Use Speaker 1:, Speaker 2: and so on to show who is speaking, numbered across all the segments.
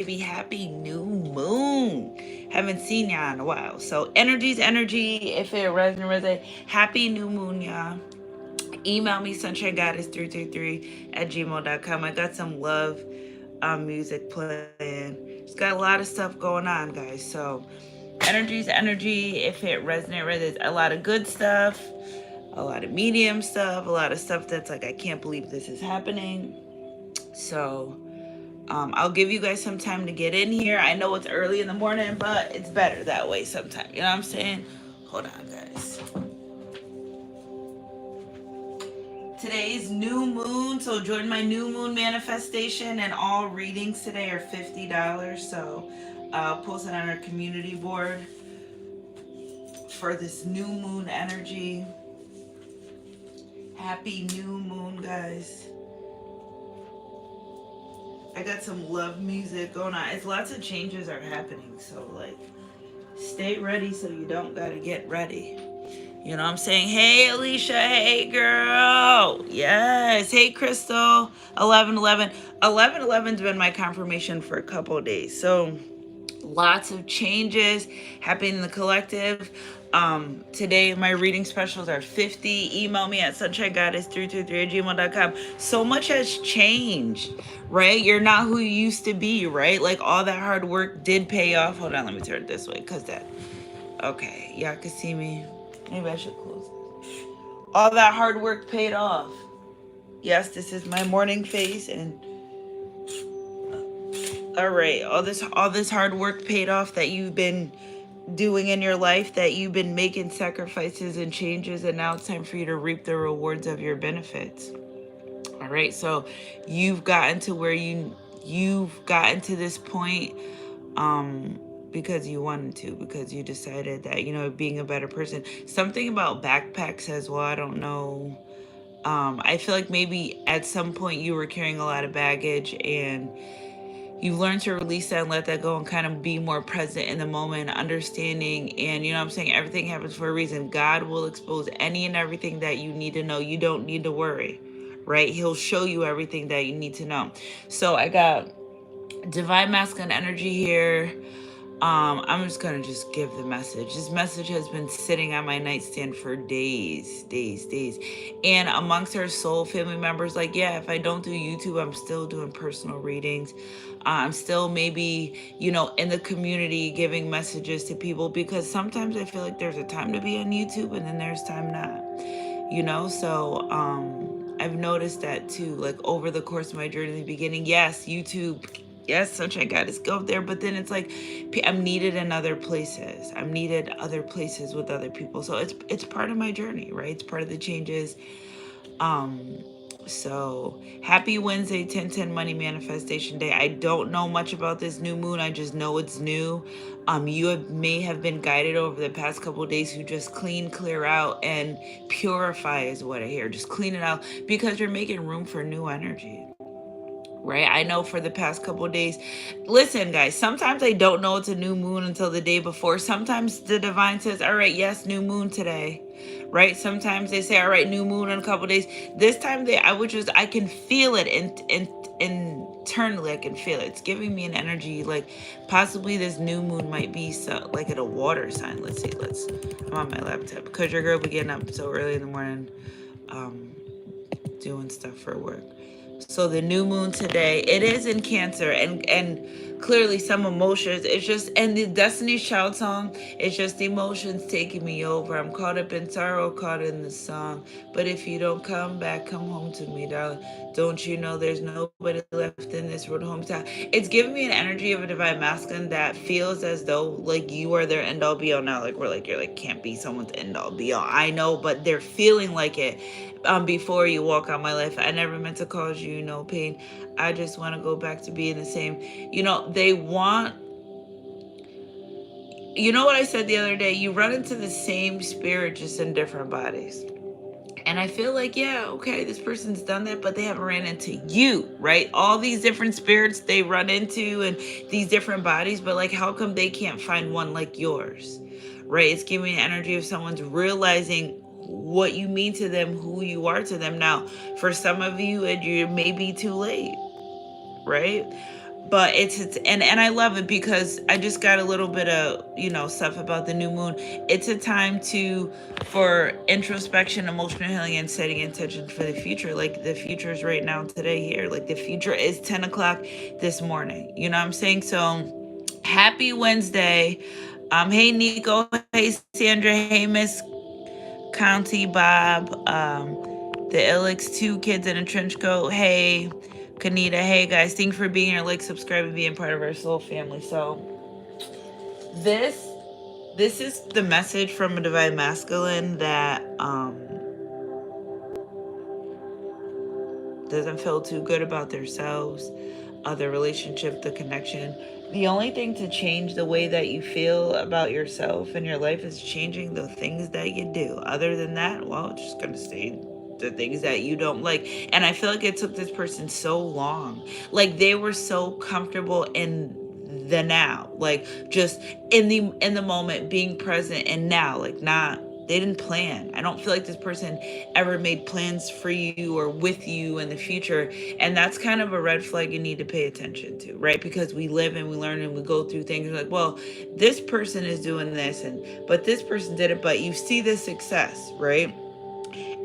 Speaker 1: Happy new moon. Haven't seen y'all in a while. So energy's energy. If it resonates, happy new moon, y'all. Email me sunshinegoddess333 at gmail.com. I got some love music playing. It's got a lot of stuff going on, guys. So energy's energy. If it resonates, a lot of good stuff, a lot of medium stuff, a lot of stuff that's like, I can't believe this is happening. So I'll give you guys some time to get in here. I know it's early in the morning, but it's better that way sometimes. You know what I'm saying? Hold on, guys. Today's new moon, so join my new moon manifestation, and all readings today are $50. So I'll post it on our community board for this new moon energy. Happy new moon, guys. I got some love music going on. It's lots of changes are happening, so like stay ready so you don't gotta get ready. You know what I'm saying? Hey Alicia, hey girl. Yes. Hey Crystal. 1111. 1111's been my confirmation for a couple of days. So lots of changes happening in the collective. Today my reading specials are 50. Email me at sunshinegoddess323@gmail.com. So much has changed, right? You're not who you used to be, right? Like all that hard work did pay off. Hold on, let me turn it this way because that, okay, y'all can see me. Maybe I should close it. All that hard work paid off. Yes, this is my morning face, and all right, all this hard work paid off that you've been doing in your life, that you've been making sacrifices and changes, and now it's time for you to reap the rewards of your benefits. All right, so you've gotten to where you've gotten to this point because you wanted to, because you decided that, you know, being a better person. Something about backpacks as well, I don't know. I feel like maybe at some point you were carrying a lot of baggage, and you've learned to release that and let that go and kind of be more present in the moment, understanding. And you know what I'm saying? Everything happens for a reason. God will expose any and everything that you need to know. You don't need to worry, right? He'll show you everything that you need to know. So I got divine masculine energy here. I'm just gonna just give the message. This message has been sitting on my nightstand for days. And amongst our soul family members, like, yeah, if I don't do YouTube, I'm still doing personal readings. I'm still maybe, you know, in the community giving messages to people, because sometimes I feel like there's a time to be on YouTube and then there's time not, you know? So, I've noticed that too, like over the course of my journey in the beginning. Yes, YouTube, yes, Sunshine Goddess, go there, but then it's like I'm needed in other places. I'm needed other places with other people. So it's part of my journey, right? It's part of the changes. So happy Wednesday, 1010 Money Manifestation Day. I don't know much about this new moon. I just know it's new. May have been guided over the past couple of days to just clear out, and purify is what I hear. Just clean it out, because you're making room for new energy. Right? I know for the past couple of days. Listen, guys, sometimes I don't know it's a new moon until the day before. Sometimes the divine says, all right, yes, new moon today. Right? Sometimes they say, all right, new moon in a couple of days. This time I can feel it, and internally I can feel it. It's giving me an energy, like possibly this new moon might be like at a water sign. Let's see. I'm on my laptop because your girl be getting up so early in the morning, doing stuff for work. So the new moon today, it is in Cancer, and clearly some emotions. It's just, and the Destiny's Child song, it's just the emotions taking me over. I'm caught up in sorrow, caught in the song. But if you don't come back, come home to me, darling. Don't you know there's nobody left in this road hometown? It's giving me an energy of a divine masculine that feels as though like you are their end all be all now. Like we're like, you're like, can't be someone's end all be all. I know, but they're feeling like it. Before you walk out my life, I never meant to cause you no pain. I just want to go back to being the same. You know, they want, you know what I said the other day? You run into the same spirit, just in different bodies. And I feel like, yeah, okay, this person's done that, but they haven't ran into you, right? All these different spirits they run into, and these different bodies, but like, how come they can't find one like yours, right? It's giving the energy of someone's realizing what you mean to them, who you are to them. Now, for some of you, you may be too late, right? but and I love it because I just got a little bit of, stuff about the new moon. It's a time to for introspection, emotional healing, and setting intention for the future. Like the future is right now, today, here. Like the future is 10 o'clock this morning. You know what I'm saying? So happy Wednesday. Hey Nico, hey Sandra, hey Miss County Bob, the Ilix, two kids in a trench coat. Hey, Kanita. Hey guys, thanks for being here. Like, subscribe, and being part of our soul family. So this this is the message from a divine masculine that doesn't feel too good about themselves, their relationship, the connection. The only thing to change the way that you feel about yourself and your life is changing the things that you do. Other than that, well, it's just gonna stay the things that you don't like. And I feel like it took this person so long. Like they were so comfortable in the now, like just in the moment, being present and now, like not, they didn't plan. I don't feel like this person ever made plans for you or with you in the future. And that's kind of a red flag you need to pay attention to, right? Because we live and we learn and we go through things like, well, this person is doing this, and but this person did it, but you see the success, right?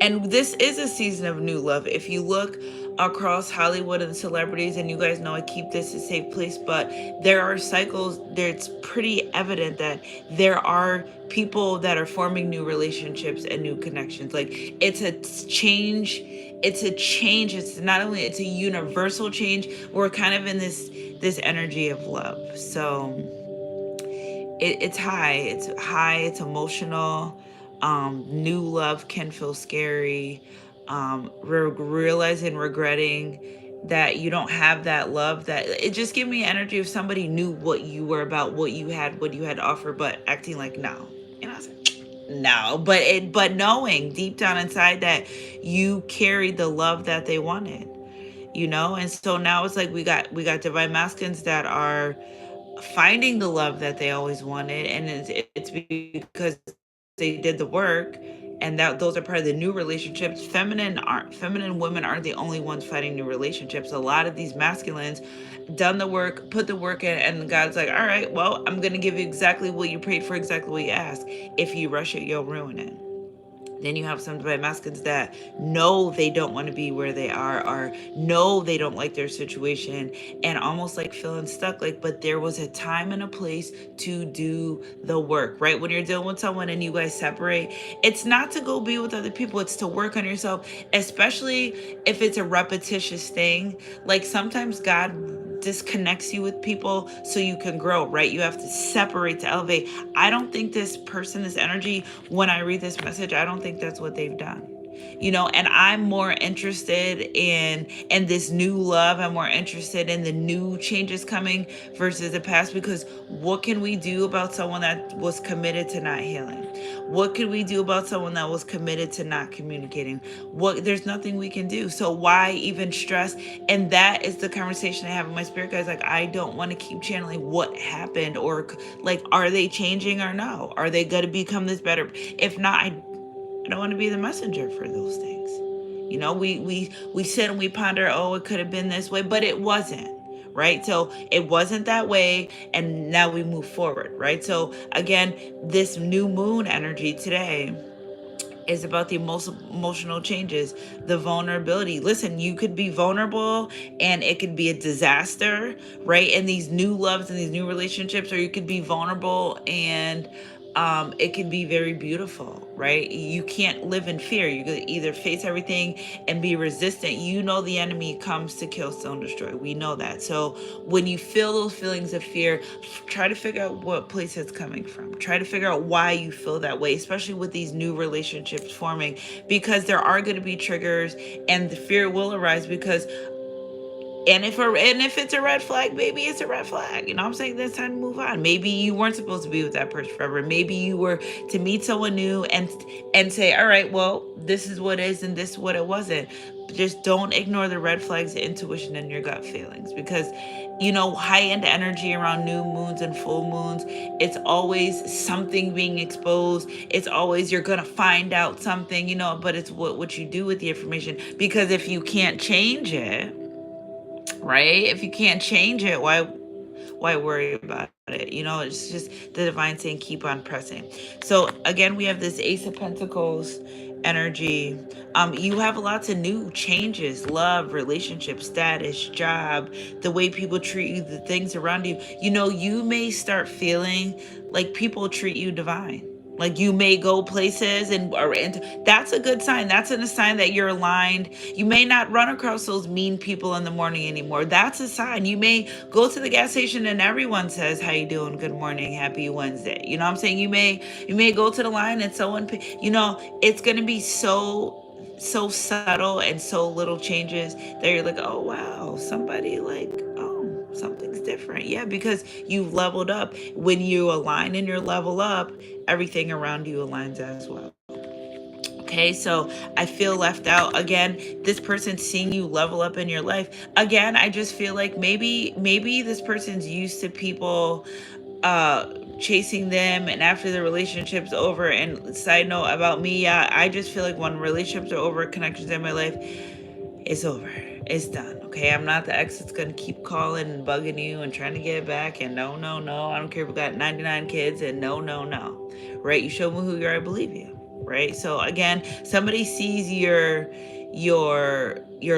Speaker 1: And this is a season of new love. If you look across Hollywood and celebrities, and you guys know I keep this a safe place, but there are cycles there. It's pretty evident that there are people that are forming new relationships and new connections. Like it's a change. It's a change. It's not only, it's a universal change. We're kind of in this energy of love. So it's high. It's high. It's emotional. New love can feel scary. Realizing, regretting that you don't have that love, that it just gave me energy of somebody knew what you were about, what you had to offer, but acting like no. And I was like, no, but knowing deep down inside that you carried the love that they wanted, and so now it's like we got divine masculines that are finding the love that they always wanted, and it's because they did the work, and that those are part of the new relationships. Feminine women aren't the only ones fighting new relationships. A lot of these masculines done the work, put the work in, and God's like, all right, well, I'm gonna give you exactly what you prayed for, exactly what you asked. If you rush it, you'll ruin it. Then you have some divine masculines that know they don't want to be where they are, or know they don't like their situation, and almost like feeling stuck. Like, but there was a time and a place to do the work, right? When you're dealing with someone and you guys separate, it's not to go be with other people. It's to work on yourself, especially if it's a repetitious thing. Like sometimes God disconnects you with people so you can grow, right? You have to separate to elevate. I don't think this person, this energy, when I read this message, I don't think that's what they've done. And I'm more interested in this new love. I'm more interested in the new changes coming versus the past, because what can we do about someone that was committed to not healing? What could we do about someone that was committed to not communicating? There's nothing we can do. So why even stress? And that is the conversation I have with my spirit guys. Like, I don't want to keep channeling what happened, or like, are they changing or no? Are they going to become this better? If not, I don't want to be the messenger for those things. We sit and we ponder, oh, it could have been this way, but it wasn't, right? So it wasn't that way, and now we move forward, right? So again, this new moon energy today is about the most emotional changes, the vulnerability. Listen, you could be vulnerable and it could be a disaster, right? In these new loves and these new relationships, or you could be vulnerable and it can be very beautiful, right? You can't live in fear. You could either face everything and be resistant. The enemy comes to kill, steal, and destroy. We know that. So when you feel those feelings of fear, try to figure out what place it's coming from. Try to figure out why you feel that way, especially with these new relationships forming, because there are going to be triggers, and the fear will arise because And if it's a red flag, maybe it's a red flag. You know what I'm saying? It's time to move on. Maybe you weren't supposed to be with that person forever. Maybe you were to meet someone new and say, all right, well, this is what is and this is what it wasn't. Just don't ignore the red flags, the intuition, and your gut feelings, because high-end energy around new moons and full moons, it's always something being exposed. It's always you're gonna find out something, but it's what you do with the information. Because if you can't change it, right? If you can't change it, why worry about it? It's just the divine saying keep on pressing. So again, we have this Ace of Pentacles energy. You have lots of new changes: love, relationship, status, job, the way people treat you, the things around you. You may start feeling like people treat you divine. Like you may go places and that's a good sign. That's a sign that you're aligned. You may not run across those mean people in the morning anymore. That's a sign. You may go to the gas station and everyone says, "How you doing? Good morning. Happy Wednesday." You know what I'm saying? You may go to the line and someone, it's going to be so subtle and so little changes that you're like, "Oh wow, somebody like, oh, something's different." Yeah, because you've leveled up. When you align and you're level up, everything around you aligns as well. Okay, so I feel left out. Again, this person seeing you level up in your life. Again, I just feel like maybe this person's used to people chasing them, and after the relationship's over. And side note about me, yeah, I just feel like when relationships are over, connections in my life, it's over. It's done. Okay, I'm not the ex that's gonna keep calling and bugging you and trying to get it back. And no, no, no. I don't care if we got 99 kids. And no, no, no. Right? You show me who you are, I believe you. Right? So again, somebody sees your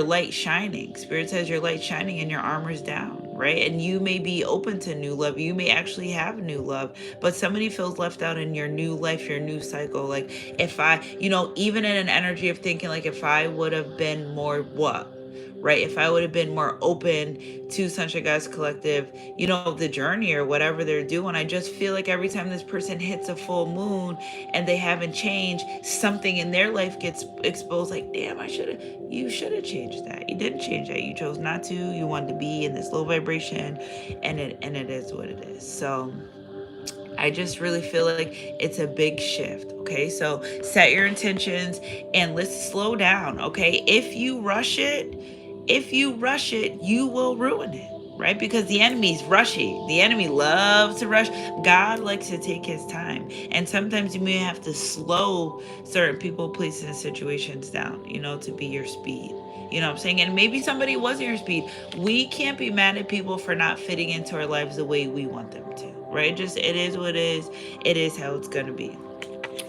Speaker 1: light shining. Spirit says your light shining and your armor's down. Right? And you may be open to new love. You may actually have new love, but somebody feels left out in your new life, your new cycle. Like if I, even in an energy of thinking, like if I would have been more what? Right? If I would have been more open to Sunshine Guys Collective, the journey or whatever they're doing, I just feel like every time this person hits a full moon and they haven't changed, something in their life gets exposed. Like, damn, you should have changed that. You didn't change that. You chose not to. You wanted to be in this low vibration, and it is what it is. So I just really feel like it's a big shift. Okay, so set your intentions and let's slow down. Okay, if you rush it, you will ruin it. Right? Because the enemy's rushy. The enemy loves to rush. God likes to take his time. And sometimes you may have to slow certain people, places, and situations down, to be your speed. You know what I'm saying? And maybe somebody wasn't your speed. We can't be mad at people for not fitting into our lives the way we want them to. Right? Just, it is what it is. It is how it's going to be.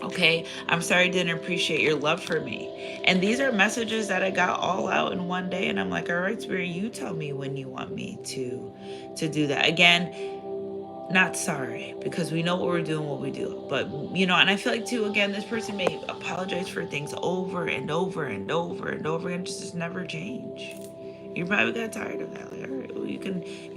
Speaker 1: Okay, I'm sorry I didn't appreciate your love for me. And these are messages that I got all out in one day. And I'm like, all right, Spirit, you tell me when you want me to do that. Again, not sorry, because we know what we're doing, what we do. But, and I feel like too, again, this person may apologize for things over and over and over and over again, just never change. You probably got tired of that. Like, all right, well, you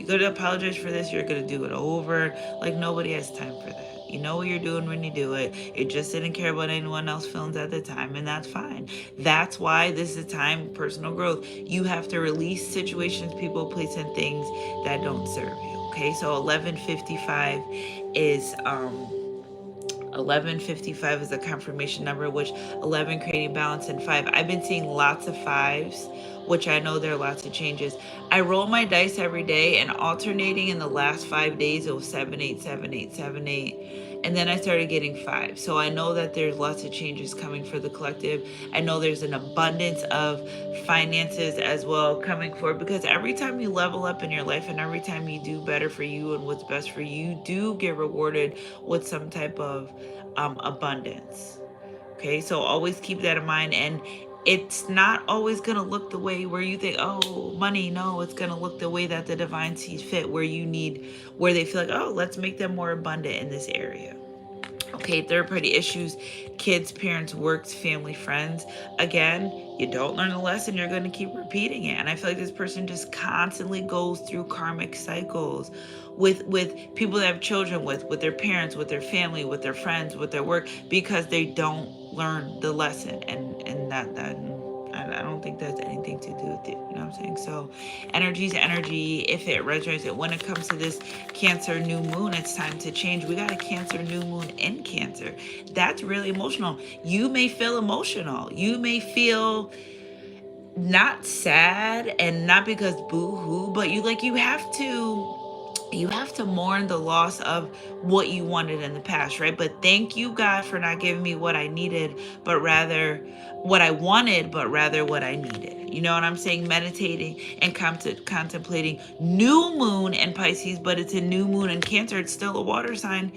Speaker 1: go to apologize for this, you're going to do it over. Like, nobody has time for that. You know what you're doing when you do it. You just didn't care about anyone else's feelings at the time, and that's fine. That's why this is a time of personal growth. You have to release situations, people, places, and things that don't serve you. Okay, so 1155 is 1155 is a confirmation number, which 11 creating balance and 5. I've been seeing lots of 5s, which I know there are lots of changes. I roll my dice every day, and alternating in the last 5 days, it was 7, 8, 7, 8, 7, 8. And then I started getting 5. So I know that there's lots of changes coming for the collective. I know there's an abundance of finances as well coming forward, because every time you level up in your life and every time you do better for you and what's best for you, you do get rewarded with some type of abundance. Okay, so always keep that in mind. And it's not always going to look the way where you think, oh, money. No, it's going to look the way that the divine sees fit, where they feel like, oh, let's make them more abundant in this area. Okay, third party issues, kids, parents, works, family, friends. Again, you don't learn the lesson, you're going to keep repeating it. And I feel like this person just constantly goes through karmic cycles with people that have children with their parents, with their family, with their friends, with their work, because they don't learn the lesson. And that I don't think that's anything to do with it. You know what I'm saying? So energy's energy. If it resonates, when it comes to this Cancer new moon, it's time to change. We got a Cancer new moon in Cancer. That's really emotional. You may feel emotional. You may feel not sad, and not because boo-hoo, but you have to you have to mourn the loss of what you wanted in the past, right? But thank you, God, for not giving me what I needed, but rather what I wanted, but rather what I needed. You know what I'm saying? Meditating and contemplating new moon in Pisces, but it's a new moon in Cancer. It's still a water sign.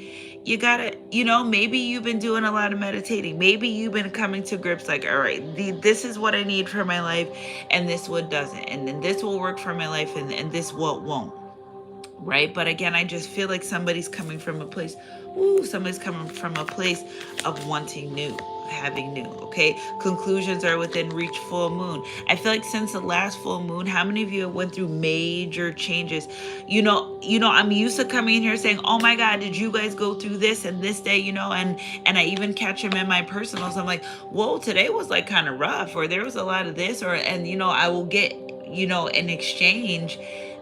Speaker 1: You gotta, maybe you've been doing a lot of meditating. Maybe you've been coming to grips like, all right, this is what I need for my life, and this what doesn't. And then this will work for my life, and this what won't. Right? But again, I just feel like somebody's coming from a place of wanting new, having new. Okay, conclusions are within reach. Full moon, I feel like since the last full moon, how many of you went through major changes? I'm used to coming in here saying, oh my God, did you guys go through this and this day? And I even catch them in my personals. I'm like, whoa, today was like kind of rough, or there was a lot of this, and I will get an exchange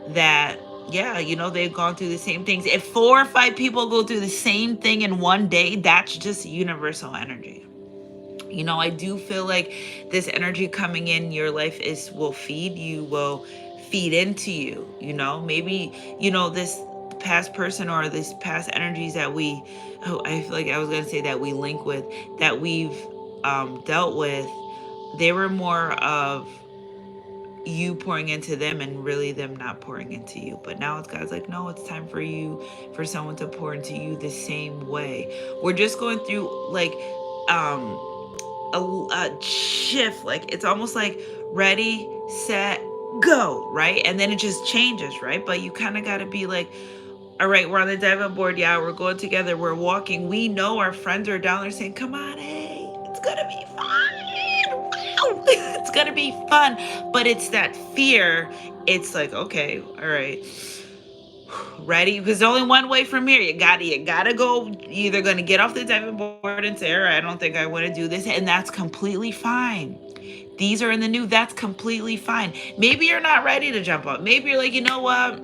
Speaker 1: that, yeah, they've gone through the same things. If 4 or 5 people go through the same thing in one day, that's just universal energy. I do feel like this energy coming in your life will feed into you. Maybe this past person or this past energies that I feel like I was going to say that we link with, that we've dealt with, they were more of you pouring into them and really them not pouring into you. But now God's like, no, it's time for someone to pour into you the same way. We're just going through like a shift. Like it's almost like ready, set, go, right? And then it just changes, right? But you kind of got to be like, all right, we're on the diving board. Yeah, we're going together. We're walking. We know our friends are down there saying, come on, hey, it's going to be fun. Wow. It's going to be fun. But it's that fear. It's like, okay, all right. Ready? Because there's only one way from here. You gotta go. You're either going to get off the diving board and say, all right, I don't think I want to do this. And that's completely fine. These are in the new. That's completely fine. Maybe you're not ready to jump up. Maybe you're like, you know what?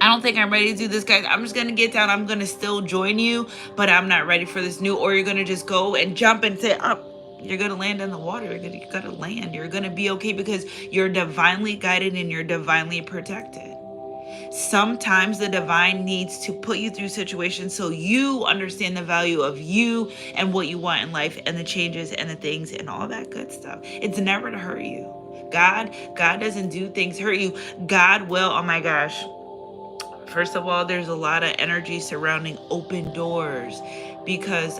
Speaker 1: I don't think I'm ready to do this, guys. I'm just going to get down. I'm going to still join you, but I'm not ready for this new. Or you're going to just go and jump and say, oh, you're going to land in the water. You're going to land. You're going to be okay because you're divinely guided and you're divinely protected. Sometimes the divine needs to put you through situations so you understand the value of you and what you want in life and the changes and the things and all that good stuff. It's never to hurt you. God doesn't do things to hurt you. God will, oh my gosh. First of all, there's a lot of energy surrounding open doors because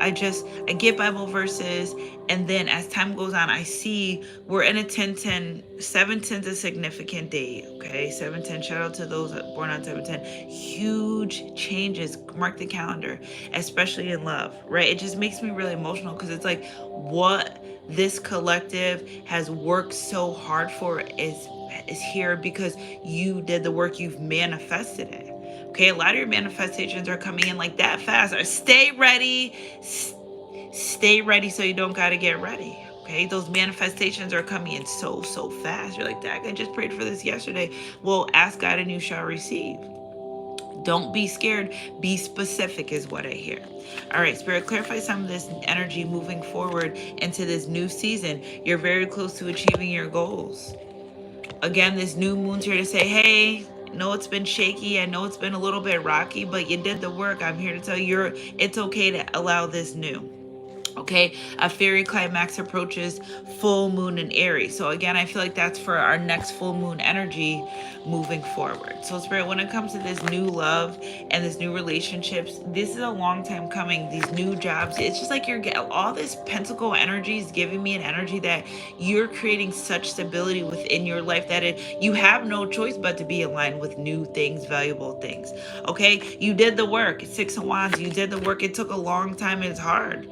Speaker 1: I get Bible verses, and then as time goes on, I see we're in a 10-10. 7-10's a significant day, okay? 7-10, shout out to those born on 7-10. Huge changes, mark the calendar, especially in love, right? It just makes me really emotional because it's like what this collective has worked so hard for is here because you did the work, you've manifested it. Okay, a lot of your manifestations are coming in like that fast. Or stay ready so you don't gotta get ready. Okay, those manifestations are coming in so fast. You're like, Dak, I just prayed for this yesterday. Well, ask God and you shall receive. Don't be scared. Be specific is what I hear. All right, Spirit, clarify some of this energy moving forward into this new season. You're very close to achieving your goals. Again, this new moon's here to say, hey, I know it's been shaky. I know it's been a little bit rocky, but you did the work. I'm here to tell you it's okay to allow this new. Okay, a fairy climax approaches full moon in Aries. So again, I feel like that's for our next full moon energy moving forward. So Spirit, when it comes to this new love and this new relationships, this is a long time coming. These new jobs, it's just like you're getting all this pentacle energy is giving me an energy that you're creating such stability within your life that you have no choice but to be aligned with new things, valuable things. Okay, you did the work. 6 of Wands, you did the work. It took a long time. It's hard.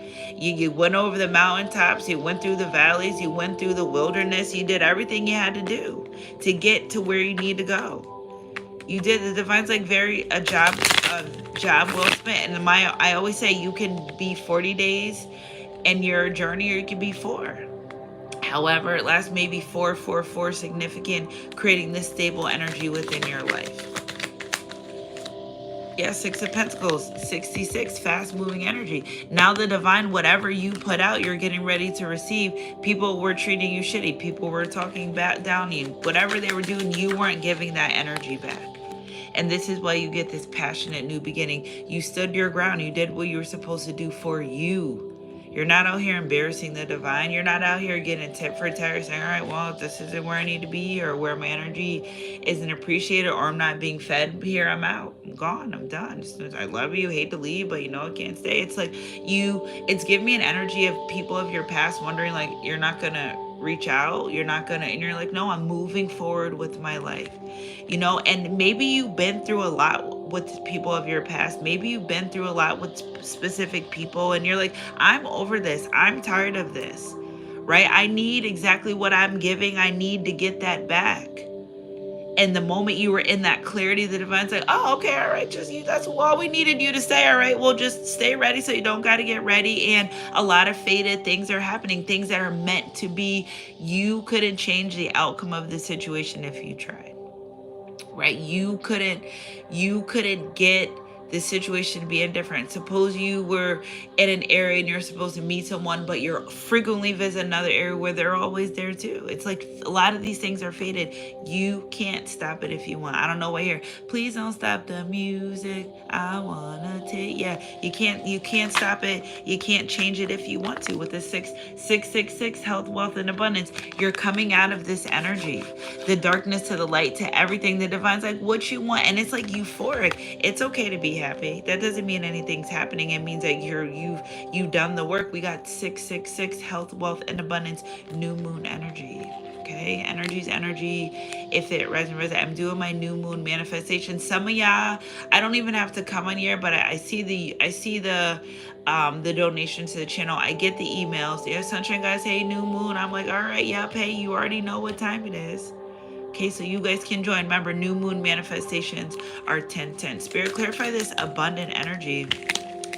Speaker 1: You went over the mountaintops, you went through the valleys, you went through the wilderness, you did everything you had to do to get to where you need to go. You did. The divine's like a job well spent. And I always say you can be 40 days in your journey, or you can be 4. However, it lasts maybe 4 significant, creating this stable energy within your life. Yeah, 6 of Pentacles, 66, fast-moving energy. Now the divine, whatever you put out, you're getting ready to receive. People were treating you shitty. People were talking down on you. Whatever they were doing, you weren't giving that energy back. And this is why you get this passionate new beginning. You stood your ground. You did what you were supposed to do for you. You're not out here embarrassing the divine. You're not out here getting tit for tat saying, all right, well, if this isn't where I need to be, or where my energy isn't appreciated, or I'm not being fed here, I'm out. I'm gone. I'm done. I love you. Hate to leave, but I can't stay. It's like it's giving me an energy of people of your past wondering, like, you're not going to reach out. You're not going to, and you're like, no, I'm moving forward with my life. And maybe you've been through a lot with people of your past. Maybe you've been through a lot with specific people, and you're like, I'm over this. I'm tired of this, right? I need exactly what I'm giving. I need to get that back. And the moment you were in that clarity, the divine's like, oh, okay, all right, just you. That's all we needed you to say. All right, well, just stay ready so you don't got to get ready. And a lot of fated things are happening, things that are meant to be. You couldn't change the outcome of the situation if you tried. Right? You couldn't get the situation being different. Suppose you were in an area and you're supposed to meet someone, but you're frequently visit another area where they're always there too. It's like a lot of these things are fated. You can't stop it if you want. I don't know why here. Please don't stop the music. I wanna take. Yeah, you can't stop it. You can't change it if you want to. With the 666 health, wealth, and abundance, you're coming out of this energy, the darkness to the light, to everything. The divine's like, what you want, and it's like euphoric. It's okay to be happy. That doesn't mean anything's happening. It means that you've done the work. We got 666 health, wealth, and abundance, new moon energy. Okay, energy's energy. If it resonates, I'm doing my new moon manifestation. Some of y'all, I don't even have to come on here, but I see the donations to the channel. I get the emails. Yeah, Sunshine guys, hey, new moon. I'm like, all right, yep, hey, you already know what time it is. Okay, so you guys can join. Remember, new moon manifestations are 10/10. Spirit, clarify this abundant energy.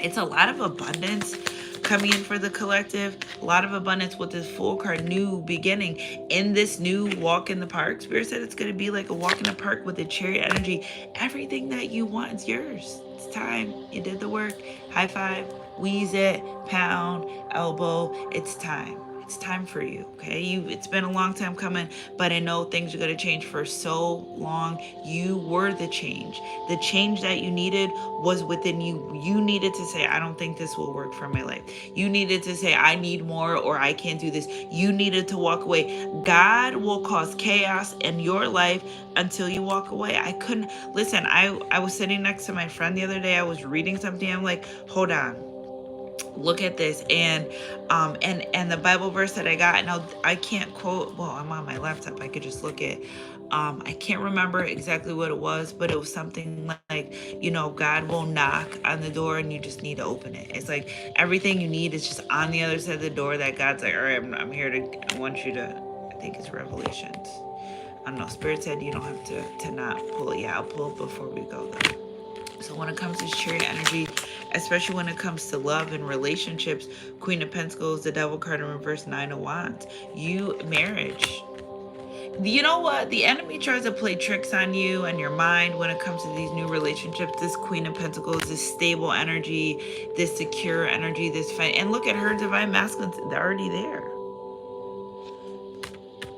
Speaker 1: It's a lot of abundance coming in for the collective. A lot of abundance with this full card, new beginning. In this new walk in the park, Spirit said it's going to be like a walk in the park with the chariot energy. Everything that you want is yours. It's time. You did the work. High five, wheeze it, pound, elbow. It's time. It's time for you, okay? It's been a long time coming, but I know things are going to change for so long. You were the change. The change that you needed was within you. You needed to say, I don't think this will work for my life. You needed to say, I need more, or I can't do this. You needed to walk away. God will cause chaos in your life until you walk away. I couldn't, listen, I was sitting next to my friend the other day. I was reading something. I'm like, hold on. Look at this, and the Bible verse that I got. Now I can't quote. Well, I'm on my laptop. I could just look at. I can't remember exactly what it was, but it was something like, God will knock on the door, and you just need to open it. It's like everything you need is just on the other side of the door. That God's like, all right, I'm here to. I want you to. I think it's Revelations. I don't know. Spirit said you don't have to not pull it. Yeah, I'll pull it before we go though. So when it comes to chariot energy, especially when it comes to love and relationships, Queen of Pentacles, the Devil card in reverse, 9 of Wands, marriage. You know what? The enemy tries to play tricks on you and your mind when it comes to these new relationships. This Queen of Pentacles, this stable energy, this secure energy, this fight. And look at her divine masculine. They're already there.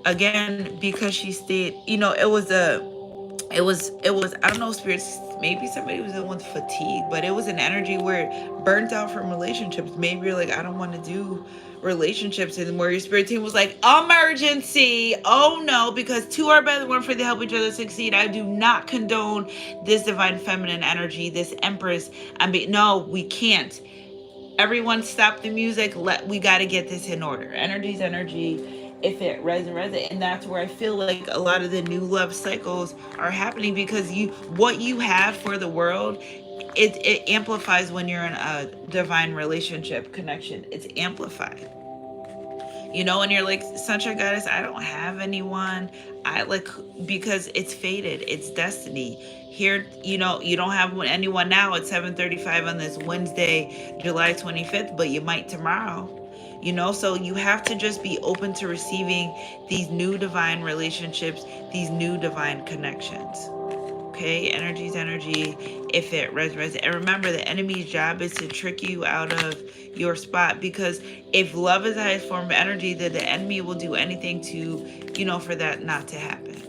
Speaker 1: Again, because she stayed, it was, I don't know, spirits, maybe somebody was in with fatigue, but it was an energy where burnt out from relationships. Maybe you're like, I don't want to do relationships, and where your spirit team was like, emergency. Oh no, because two are better than one for to help each other succeed. I do not condone this divine feminine energy, this empress. No, we can't. Everyone stop the music. We got to get this in order. Energy's energy. If it resonates, and that's where I feel like a lot of the new love cycles are happening, because what you have for the world, it amplifies when you're in a divine relationship connection. It's amplified. And you're like, Sunshine Goddess, I don't have anyone. Because it's fated. It's destiny. Here, you don't have anyone now at 7:35 on this Wednesday, July 25th, but you might tomorrow. So you have to just be open to receiving these new divine relationships, these new divine connections. Okay, energy's energy. If it resonates, and remember, the enemy's job is to trick you out of your spot, because if love is the highest form of energy, then the enemy will do anything to, for that not to happen.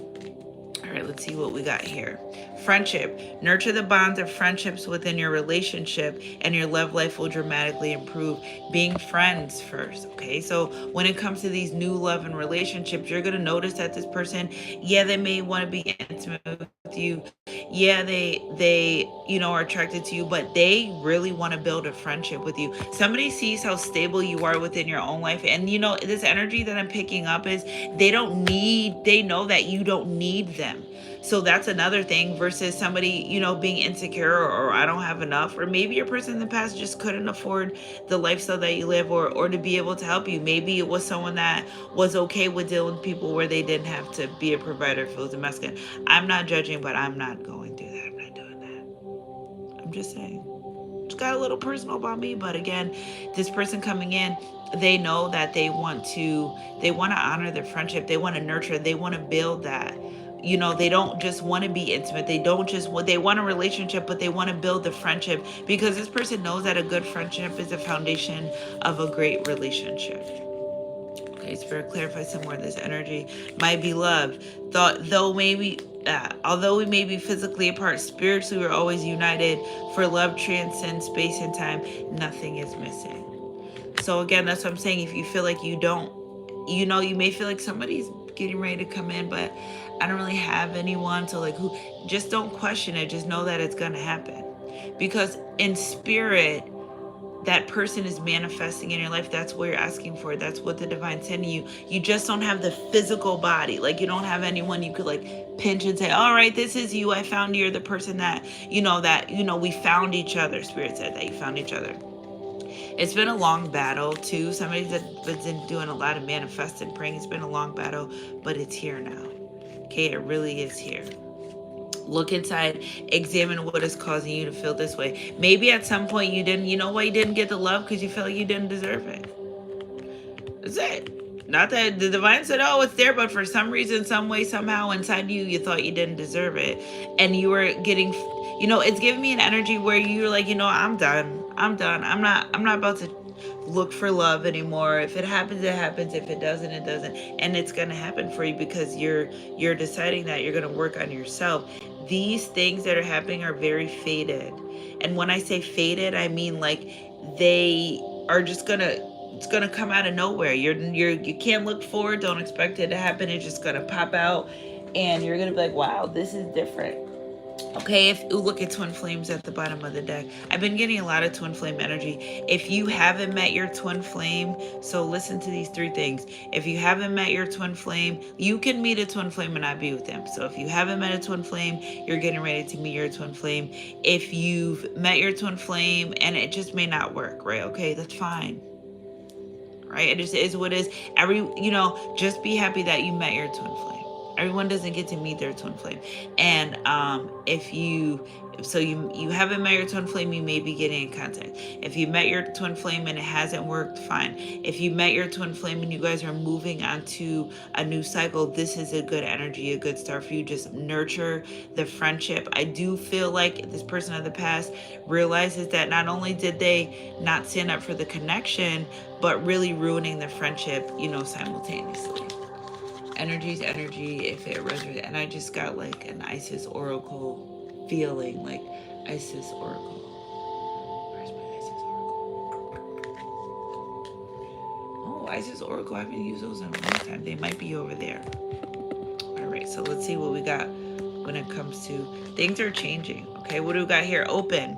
Speaker 1: All right, let's see what we got here. Friendship. Nurture the bonds of friendships within your relationship, and your love life will dramatically improve. Being friends first, okay? So when it comes to these new love and relationships, you're going to notice that this person, yeah, they may want to be intimate with you. Yeah, they are attracted to you, but they really want to build a friendship with you. Somebody sees how stable you are within your own life, and this energy that I'm picking up is they know that you don't need them. So that's another thing versus somebody, being insecure, or I don't have enough, or maybe your person in the past just couldn't afford the lifestyle that you live, or to be able to help you. Maybe it was someone that was okay with dealing with people where they didn't have to be a provider if it was a masculine. I'm not judging, but I'm not going through that. I'm not doing that. I'm just saying. It's got a little personal about me, but again, this person coming in, they know that they want to honor their friendship. They want to nurture, they want to build that. They don't just want to be intimate. They want a relationship, but they want to build the friendship, because this person knows that a good friendship is the foundation of a great relationship. Okay, Spirit, clarify somewhere this energy. My beloved, although we may be physically apart, spiritually we're always united. For love transcends space and time. Nothing is missing. So again, that's what I'm saying. If you feel like you don't, you may feel like somebody's getting ready to come in, but I don't really have anyone. So who? Just don't question it. Just know that it's going to happen. Because in spirit, that person is manifesting in your life. That's what you're asking for. That's what the divine's sending you. You just don't have the physical body. You don't have anyone you could pinch and say, all right, this is you. I found you. You're the person that, we found each other. Spirit said that you found each other. It's been a long battle too. Somebody's been doing a lot of manifesting, praying. It's been a long battle, but it's here now. Okay, it really is here. Look inside, examine what is causing you to feel this way. Maybe at some point you didn't, why you didn't get the love? Because you felt like you didn't deserve it. That's it. Not that the divine said, oh, it's there, but for some reason, some way, somehow inside you thought you didn't deserve it. And you were getting, it's giving me an energy where you're like, I'm done. I'm not about to look for love anymore. If it happens, it happens. If it doesn't, it doesn't. And it's going to happen for you because you're deciding that you're going to work on yourself. These things that are happening are very fated. And when I say fated, I mean they are just it's gonna come out of nowhere. You can't look forward. Don't expect it to happen. It's just gonna pop out, and you're gonna be like, wow, this is different. Okay, look at twin flames at the bottom of the deck. I've been getting a lot of twin flame energy. If you haven't met your twin flame, so listen to these 3 things. If you haven't met your twin flame, you can meet a twin flame and not be with them. So if you haven't met a twin flame, you're getting ready to meet your twin flame. If you've met your twin flame and it just may not work, right? Okay, that's fine. Right? It just is what it is. Just be happy that you met your twin flame. Everyone doesn't get to meet their twin flame. And if you haven't met your twin flame, you may be getting in contact. If you met your twin flame and it hasn't worked, fine. If you met your twin flame and you guys are moving on to a new cycle, this is a good energy, a good start for you. Just nurture the friendship. I do feel like this person of the past realizes that not only did they not stand up for the connection, but really ruining the friendship, simultaneously. Energy's energy, if it resonates. And I just got an Isis Oracle feeling, Isis Oracle. Where's my Isis Oracle? Oh, Isis Oracle, I haven't used those in a long time. They might be over there. All right, so let's see what we got when it comes to things are changing. Okay, what do we got here? Open.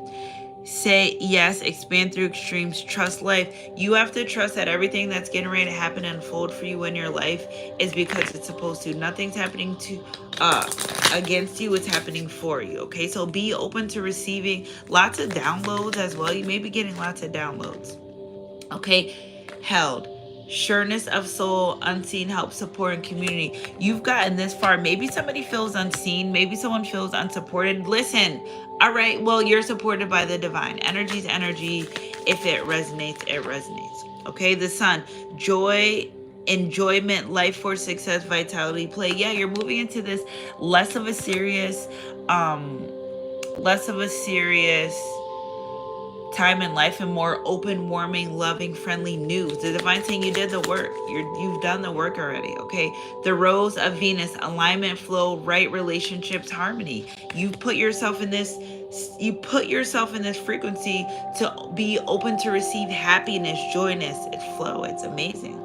Speaker 1: Say yes, expand through extremes, trust life. You have to trust that everything that's getting ready to happen and unfold for you in your life is because it's supposed to. Nothing's happening against you, it's happening for you. Okay, so be open to receiving lots of downloads as well. You may be getting lots of downloads. Okay, held. Sureness of soul, unseen help, support, and community. You've gotten this far. Maybe somebody feels unseen. Maybe someone feels unsupported. Listen, all right, well, you're supported by the divine. Energy's energy. If it resonates, it resonates. Okay, the sun, joy, enjoyment, life force, success, vitality, play. Yeah, you're moving into this less of a serious time in life and more open, warming, loving, friendly news. The divine saying you did the work. You've done the work already, okay? The rose of Venus, alignment, flow, right relationships, harmony. You put yourself in this frequency to be open to receive happiness, joyness, it's flow. It's amazing.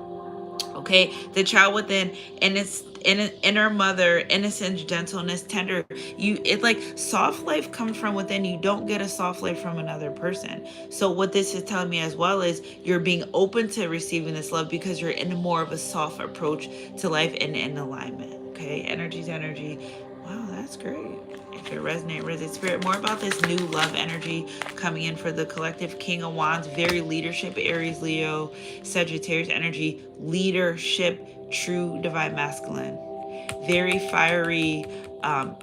Speaker 1: Okay, the child within, and it's inner mother, innocence, gentleness, tender. It's like soft life comes from within. You don't get a soft life from another person. So what this is telling me as well is you're being open to receiving this love because you're in more of a soft approach to life and in alignment. Okay, energy's energy. Wow, that's great. If it resonates, Spirit, more about this new love energy coming in for the collective. King of Wands, very leadership, Aries, Leo, Sagittarius energy, leadership, true divine masculine. Very fiery,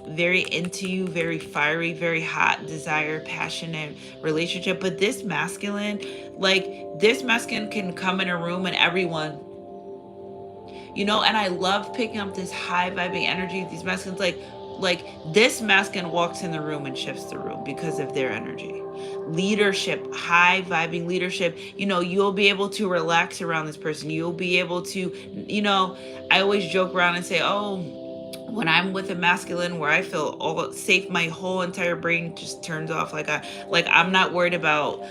Speaker 1: very into you, very fiery, very hot, desire, passionate relationship. But this masculine can come in a room and everyone, and I love picking up this high vibing energy of these masculines. Like this masculine walks in the room and shifts the room because of their energy. Leadership, high vibing leadership. You'll be able to relax around this person. You'll be able to, I always joke around and say, oh, when I'm with a masculine where I feel all safe, my whole entire brain just turns off. I'm not worried about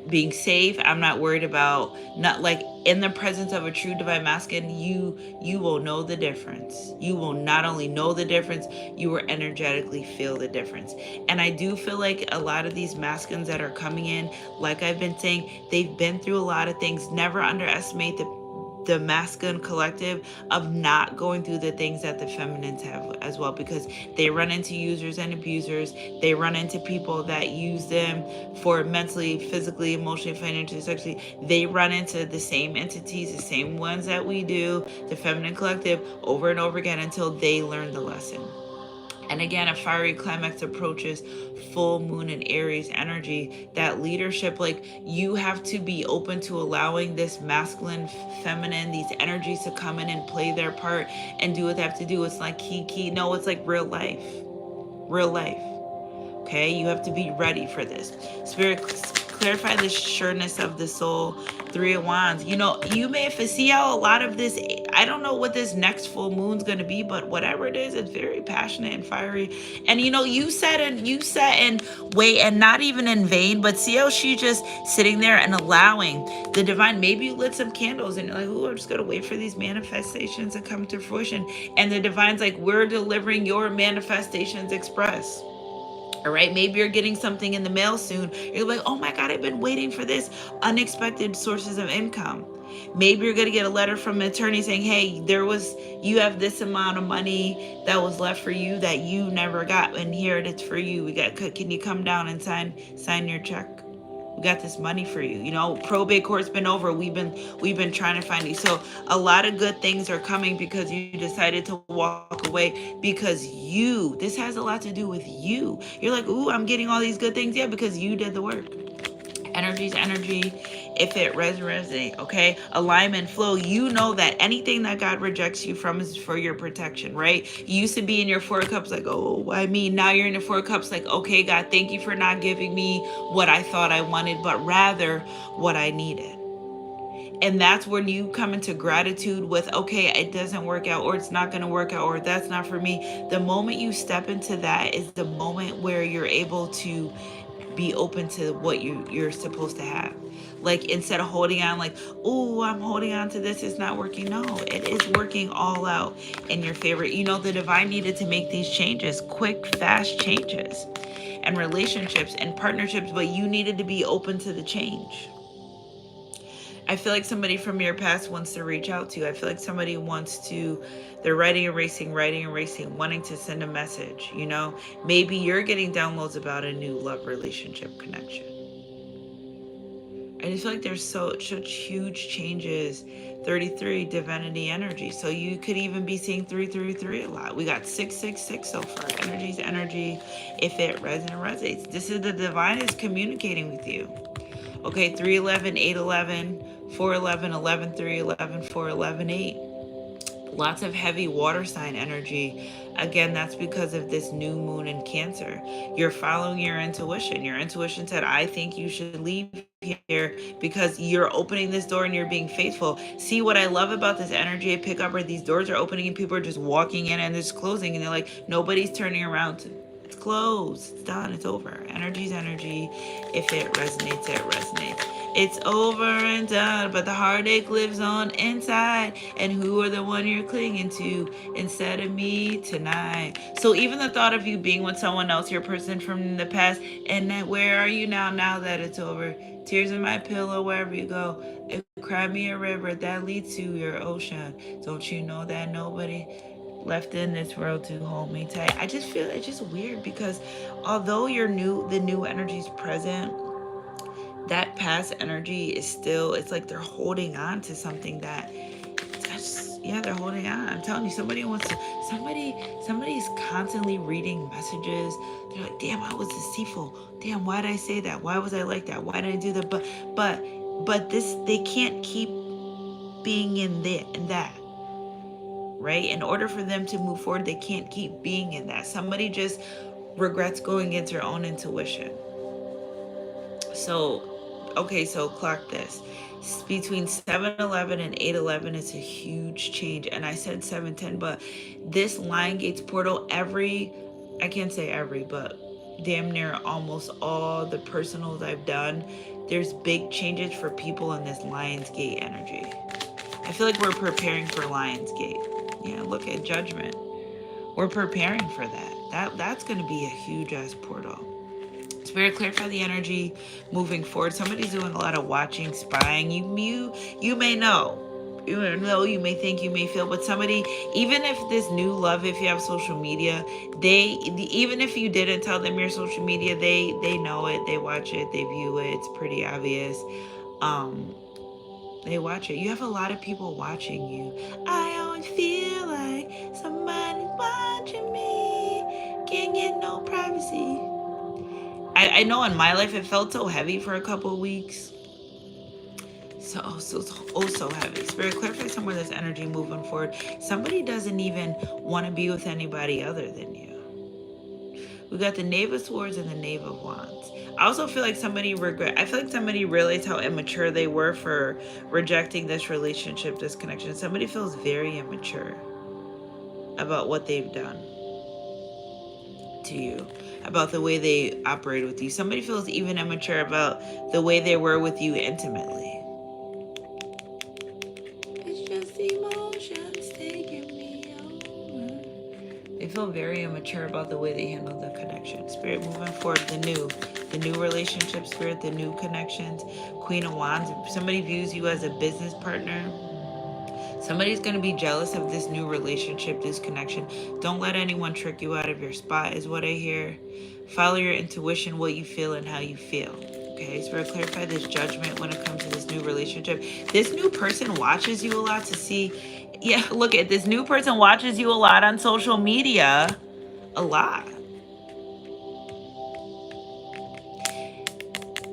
Speaker 1: being safe. I'm not worried about not like in the presence of a true divine masculine, you will know the difference. You will not only know the difference, you will energetically feel the difference. And I do feel like a lot of these masculines that are coming in, like I've been saying, they've been through a lot of things. Never underestimate the masculine collective of not going through the things that the feminines have as well, because they run into users and abusers. They run into people that use them for mentally, physically, emotionally, financially, sexually. They run into the same entities, the same ones that we do, the feminine collective, over and over again until they learn the lesson. And again, a fiery climax approaches full moon and Aries energy. That leadership, like you have to be open to allowing this masculine, feminine, these energies to come in and play their part and do what they have to do. It's like key. No, it's like real life. Real life. Okay, you have to be ready for this. Spirit, clarify the sureness of the soul. 3 of Wands. You may see how a lot of this, I don't know what this next full moon's going to be, but whatever it is, it's very passionate and fiery. And you set and wait, and not even in vain, but see how she's just sitting there and allowing the divine. Maybe you lit some candles and you're like, oh, I'm just going to wait for these manifestations to come to fruition. And the divine's like, we're delivering your manifestations express. All right, maybe you're getting something in the mail soon. You're like, oh my God, I've been waiting for this. Unexpected sources of income. Maybe you're going to get a letter from an attorney saying, hey, you have this amount of money that was left for you that you never got, and here it is for you. Can you come down and sign your check? We got this money for you. Probate court's been over. We've been trying to find you. So a lot of good things are coming because you decided to walk away, because this has a lot to do with you. You're like, ooh, I'm getting all these good things. Yeah, because you did the work. Energy's energy. If it resonates, okay? Alignment, flow. You know that anything that God rejects you from is for your protection, right? You used to be in your 4 of Cups like, oh, now you're in your 4 of Cups like, okay, God, thank you for not giving me what I thought I wanted, but rather what I needed. And that's when you come into gratitude with, okay, it doesn't work out, or it's not going to work out, or that's not for me. The moment you step into that is the moment where you're able to be open to what you're supposed to have. Like, instead of holding on like, oh, I'm holding on to this, it's not working. No, it is working all out in your favor. The divine needed to make these changes, quick, fast changes, and relationships and partnerships, but you needed to be open to the change. I feel like somebody from your past wants to reach out to you. I feel like somebody they're writing and racing, wanting to send a message, Maybe you're getting downloads about a new love relationship connection. I just feel like there's such huge changes. 33, divinity energy. So you could even be seeing 333 a lot. We got 666 so far. Energy's energy. If it resonates. This is the divine is communicating with you. Okay, 311, 811, 411, 11, 311, 411, 8. Lots of heavy water sign energy. Again, that's because of this new moon in Cancer. You're following your intuition. Your intuition said, I think you should leave here because you're opening this door and you're being faithful. See, what I love about this energy I pick up are these doors are opening and people are just walking in and just closing, and they're like, nobody's turning around to, it's closed, it's done, it's over. Energy's energy. If it resonates, it resonates. It's over and done, but the heartache lives on inside. And who are the one you're clinging to instead of me tonight? So even the thought of you being with someone else, your person from the past, and that where are you now that it's over? Tears in my pillow wherever you go. It cry me a river that leads to your ocean. Don't you know that nobody left in this world to hold me tight? I just feel it's just weird because although the new energy is present, that past energy is still, it's like they're holding on to something that yeah, they're holding on. I'm telling you, somebody's constantly reading messages. They're like, damn, I was deceitful. Damn, why did I say that? Why was I like that? Why did I do that? But this, they can't keep being in that, right? In order for them to move forward, they can't keep being in that. Somebody just regrets going against their own intuition. So, okay, so clock this. Between 7-11 and 8-11 is a huge change. And I said 7-10, but this Lion Gates portal, I can't say every, but damn near almost all the personals I've done, there's big changes for people in this Lion's Gate energy. I feel like we're preparing for Lion's Gate. Yeah, look at Judgment. We're preparing for that. That's going to be a huge ass portal. Spirit, clarify the energy moving forward. Somebody's doing a lot of watching, spying. You may know. You may think, you may feel, but somebody, even if this new love, if you have social media, even if you didn't tell them your social media, they know it, they watch it, they view it, it's pretty obvious. They watch it. You have a lot of people watching you. I always feel like somebody's watching me. Can't get no privacy. I know in my life it felt so heavy for a couple of weeks. So heavy. Spirit, clarify somewhere this energy moving forward. Somebody doesn't even want to be with anybody other than you. We got the Knave of Swords and the Knave of Wands. I also feel like somebody realized how immature they were for rejecting this relationship, this connection. Somebody feels very immature about what they've done to you, about the way they operate with you. Somebody feels even immature about the way they were with you intimately. It's just emotions taking me over. They feel very immature about the way they handle the connection. Spirit, moving forward, the new relationship, Spirit, the new connections. Queen of Wands. Somebody views you as a business partner. Somebody's going to be jealous of this new relationship, this connection. Don't let anyone trick you out of your spot is what I hear. Follow your intuition, what you feel and how you feel. Okay, so we're going to clarify this Judgment when it comes to this new relationship. This new person watches you a lot to see. Yeah, look at this new person watches you a lot on social media. A lot.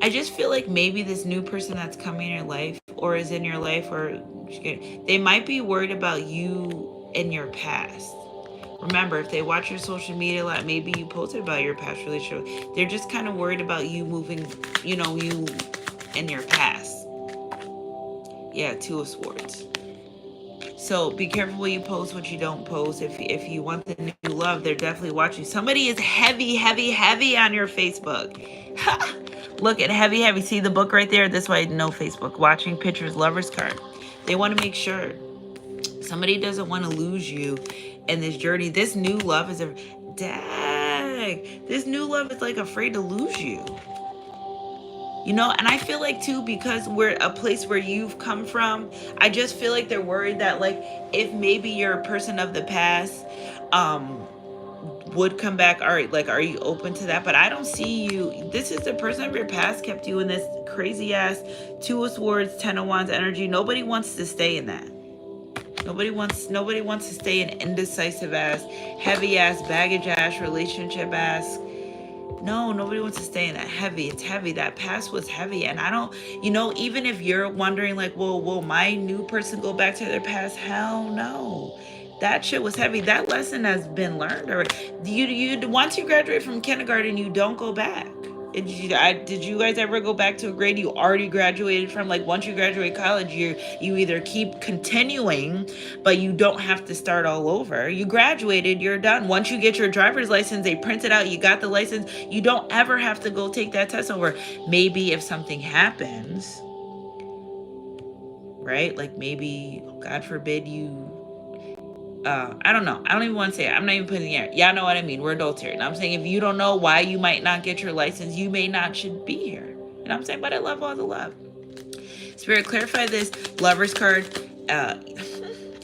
Speaker 1: I just feel like maybe this new person that's coming in your life or is in your life, or they might be worried about you in your past. Remember, if they watch your social media a lot, maybe you posted about your past relationship. They're just kind of worried about you moving, you in your past. Yeah, Two of Swords. So be careful what you post, what you don't post. If you want the new love, they're definitely watching. Somebody is heavy on your Facebook. Look at heavy. See the book right there? This way, no Facebook. Watching pictures, lover's card. They want to make sure somebody doesn't want to lose you in this journey. This new love is this new love is like afraid to lose you. And I feel like too, because we're a place where you've come from, I just feel like they're worried that like if maybe you're a person of the past would come back, all right, like are you open to that? But I don't see you. This is the person of your past kept you in this crazy ass Two of Swords, Ten of Wands energy. Nobody wants to stay in that. Nobody wants to stay in indecisive ass, heavy ass, baggage ass, relationship ass. No, nobody wants to stay in that heavy. It's heavy. That past was heavy. And I don't, even if you're wondering like, well, will my new person go back to their past? Hell no. That shit was heavy. That lesson has been learned already. You once you graduate from kindergarten, you don't go back. Did you guys ever go back to a grade you already graduated from? Like once you graduate college, you either keep continuing, but you don't have to start all over. You graduated, you're done. Once you get your driver's license, they print it out, you got the license. You don't ever have to go take that test over. Maybe if something happens, right? Like maybe, God forbid, you I don't know. I don't even want to say it. I'm not even putting the air. Y'all know what I mean. We're adults here. And I'm saying if you don't know why you might not get your license, you may not should be here. And I'm saying, but I love all the love. Spirit, clarify this Lover's card and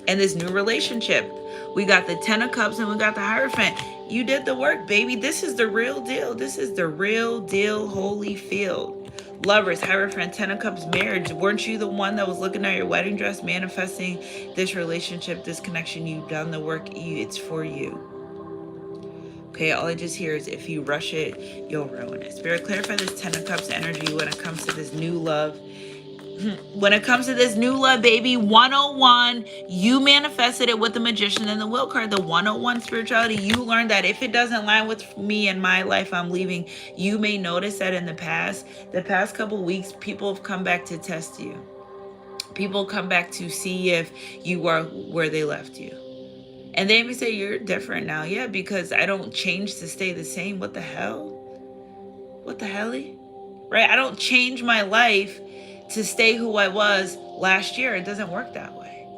Speaker 1: this new relationship. We got the Ten of Cups and we got the Hierophant. You did the work, baby. This is the real deal. This is the real deal, holy field. Lovers, Hierophant, Ten of Cups, marriage. Weren't you the one that was looking at your wedding dress, manifesting this relationship, this connection? You've done the work. It's for you. Okay, all I just hear is if you rush it, you'll ruin it. Spirit, clarify this Ten of Cups energy when it comes to this new love. When it comes to this new love, baby, 101, you manifested it with the Magician and the Will card. The 101 spirituality, you learned that if it doesn't line with me and my life, I'm leaving. You may notice that in the past couple weeks, people have come back to test you. People come back to see if you are where they left you. And they even say, you're different now. Yeah, because I don't change to stay the same. What the hell? What the helly? Right? I don't change my life to stay who I was last year. It doesn't work that way.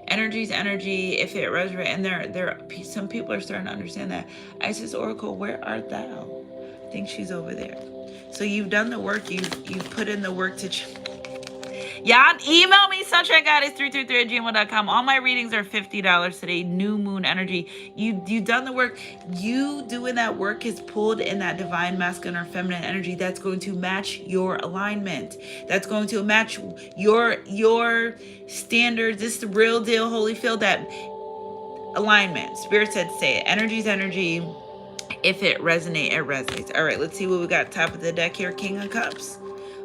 Speaker 1: Energy's energy. If it resonates, and there some people are starting to understand that. Isis Oracle, where art thou? I think she's over there. So you've done the work. You've put in the work to y'all email me sunshine333@gmail.com. All my readings are $50 today. New moon energy. You've done the work. You doing that work is pulled in that divine masculine or feminine energy that's going to match your alignment. That's going to match your standards. This is the real deal, holy field, that alignment. Spirit said say it. Energy's energy. If it resonates, it resonates. All right, let's see what we got. Top of the deck here, King of Cups.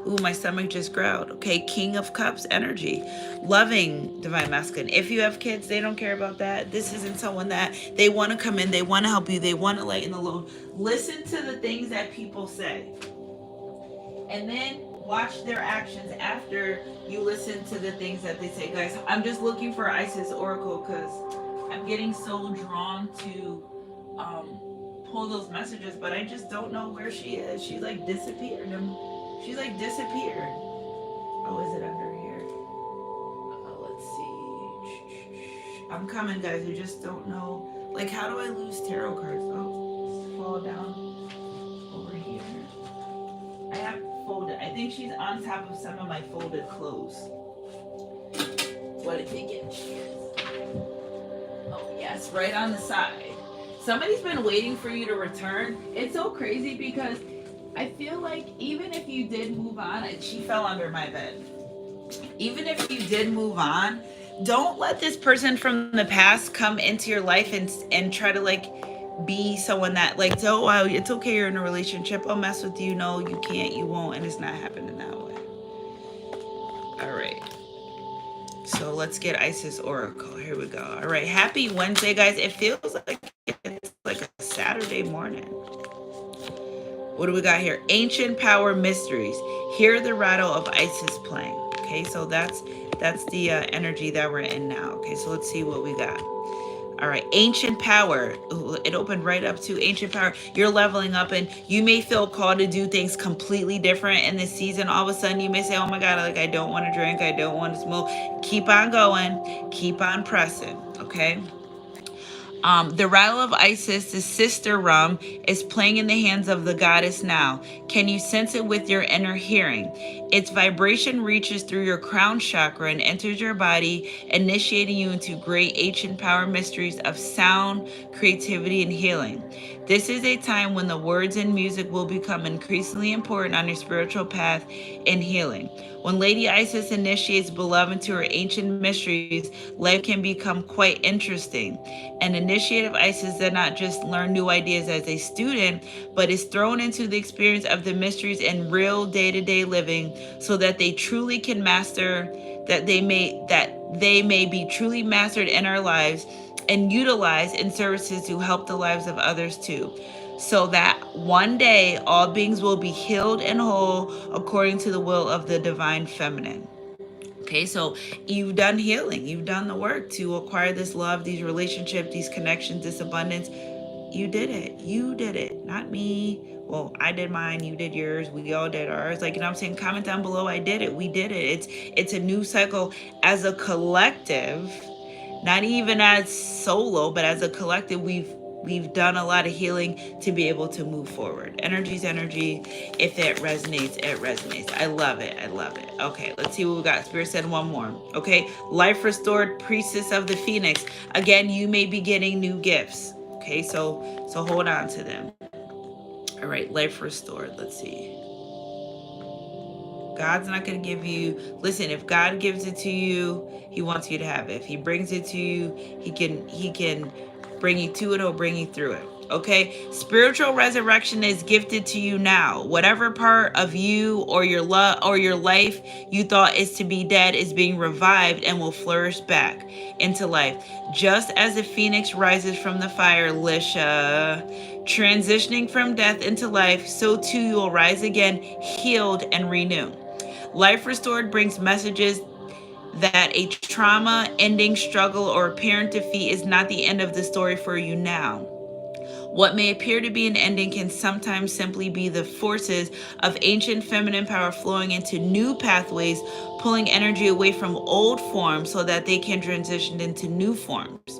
Speaker 1: Ooh, my stomach just growled. Okay, King of Cups energy. Loving divine masculine. If you have kids, they don't care about that. This isn't someone that they want to come in, they want to help you, they want to lighten the load. Listen to the things that people say. And then watch their actions after you listen to the things that they say. Guys, I'm just looking for Isis Oracle because I'm getting so drawn to pull those messages, but I just don't know where she is. She's like disappeared. She's like disappeared. Oh, is it under here? Let's see. I'm coming, guys. I just don't know. Like, how do I lose tarot cards? Oh, fall down over here. I have folded. I think she's on top of some of my folded clothes. What did they get? Oh, yes, right on the side. Somebody's been waiting for you to return. It's so crazy because I feel like even if you did move on, and she fell under my bed. Even if you did move on, don't let this person from the past come into your life and try to like be someone that like, oh, wow, it's okay, you're in a relationship, I'll mess with you. No, you can't, you won't, and it's not happening that way. All right. So let's get Isis Oracle. Here we go. All right. Happy Wednesday, guys. It feels like it's like a Saturday morning. What do we got here? Ancient Power Mysteries. Hear the rattle of Isis playing. Okay, so that's the energy that we're in now. Okay, so let's see what we got. All right, Ancient Power. Ooh, it opened right up to Ancient Power. You're leveling up and you may feel called to do things completely different in this season. All of a sudden you may say, oh my God, like I don't want to drink, I don't want to smoke. Keep on going, keep on pressing, okay? The rattle of Isis, the sister rum, is playing in the hands of the goddess now. Can you sense it with your inner hearing? Its vibration reaches through your crown chakra and enters your body, initiating you into great ancient power mysteries of sound, creativity, and healing. This is a time when the words and music will become increasingly important on your spiritual path in healing. When Lady Isis initiates beloved to her ancient mysteries, life can become quite interesting. An initiative Isis does not just learn new ideas as a student, but is thrown into the experience of the mysteries in real day-to-day living so that they truly can master, that they may be truly mastered in our lives and utilize in services to help the lives of others too, so that one day all beings will be healed and whole according to the will of the divine feminine. Okay, so you've done healing, you've done the work to acquire this love, these relationships, these connections, this abundance. You did it. You did it. Not me. Well, I did mine, you did yours, we all did ours. Like, you know what I'm saying? Comment down below. I did it. We did it. It's a new cycle as a collective, not even as solo, but as a collective. We've done a lot of healing to be able to move forward. Energy's energy. If it resonates, it resonates. I love it. I love it. Okay, let's see what we got. Spirit said one more. Okay, life restored, priestess of the phoenix. Again, you may be getting new gifts. Okay, so hold on to them. All right, life restored. Let's see. God's not going to give you, listen, if God gives it to you, he wants you to have it. If he brings it to you, he can bring you to it, he'll bring you through it. Okay, spiritual resurrection is gifted to you now. Whatever part of you or your love or your life you thought is to be dead is being revived and will flourish back into life. Just as the phoenix rises from the fire, Lisha, transitioning from death into life, so too you will rise again, healed and renewed. Life restored brings messages that a trauma, ending, struggle, or apparent defeat is not the end of the story for you now. What may appear to be an ending can sometimes simply be the forces of ancient feminine power flowing into new pathways, pulling energy away from old forms so that they can transition into new forms.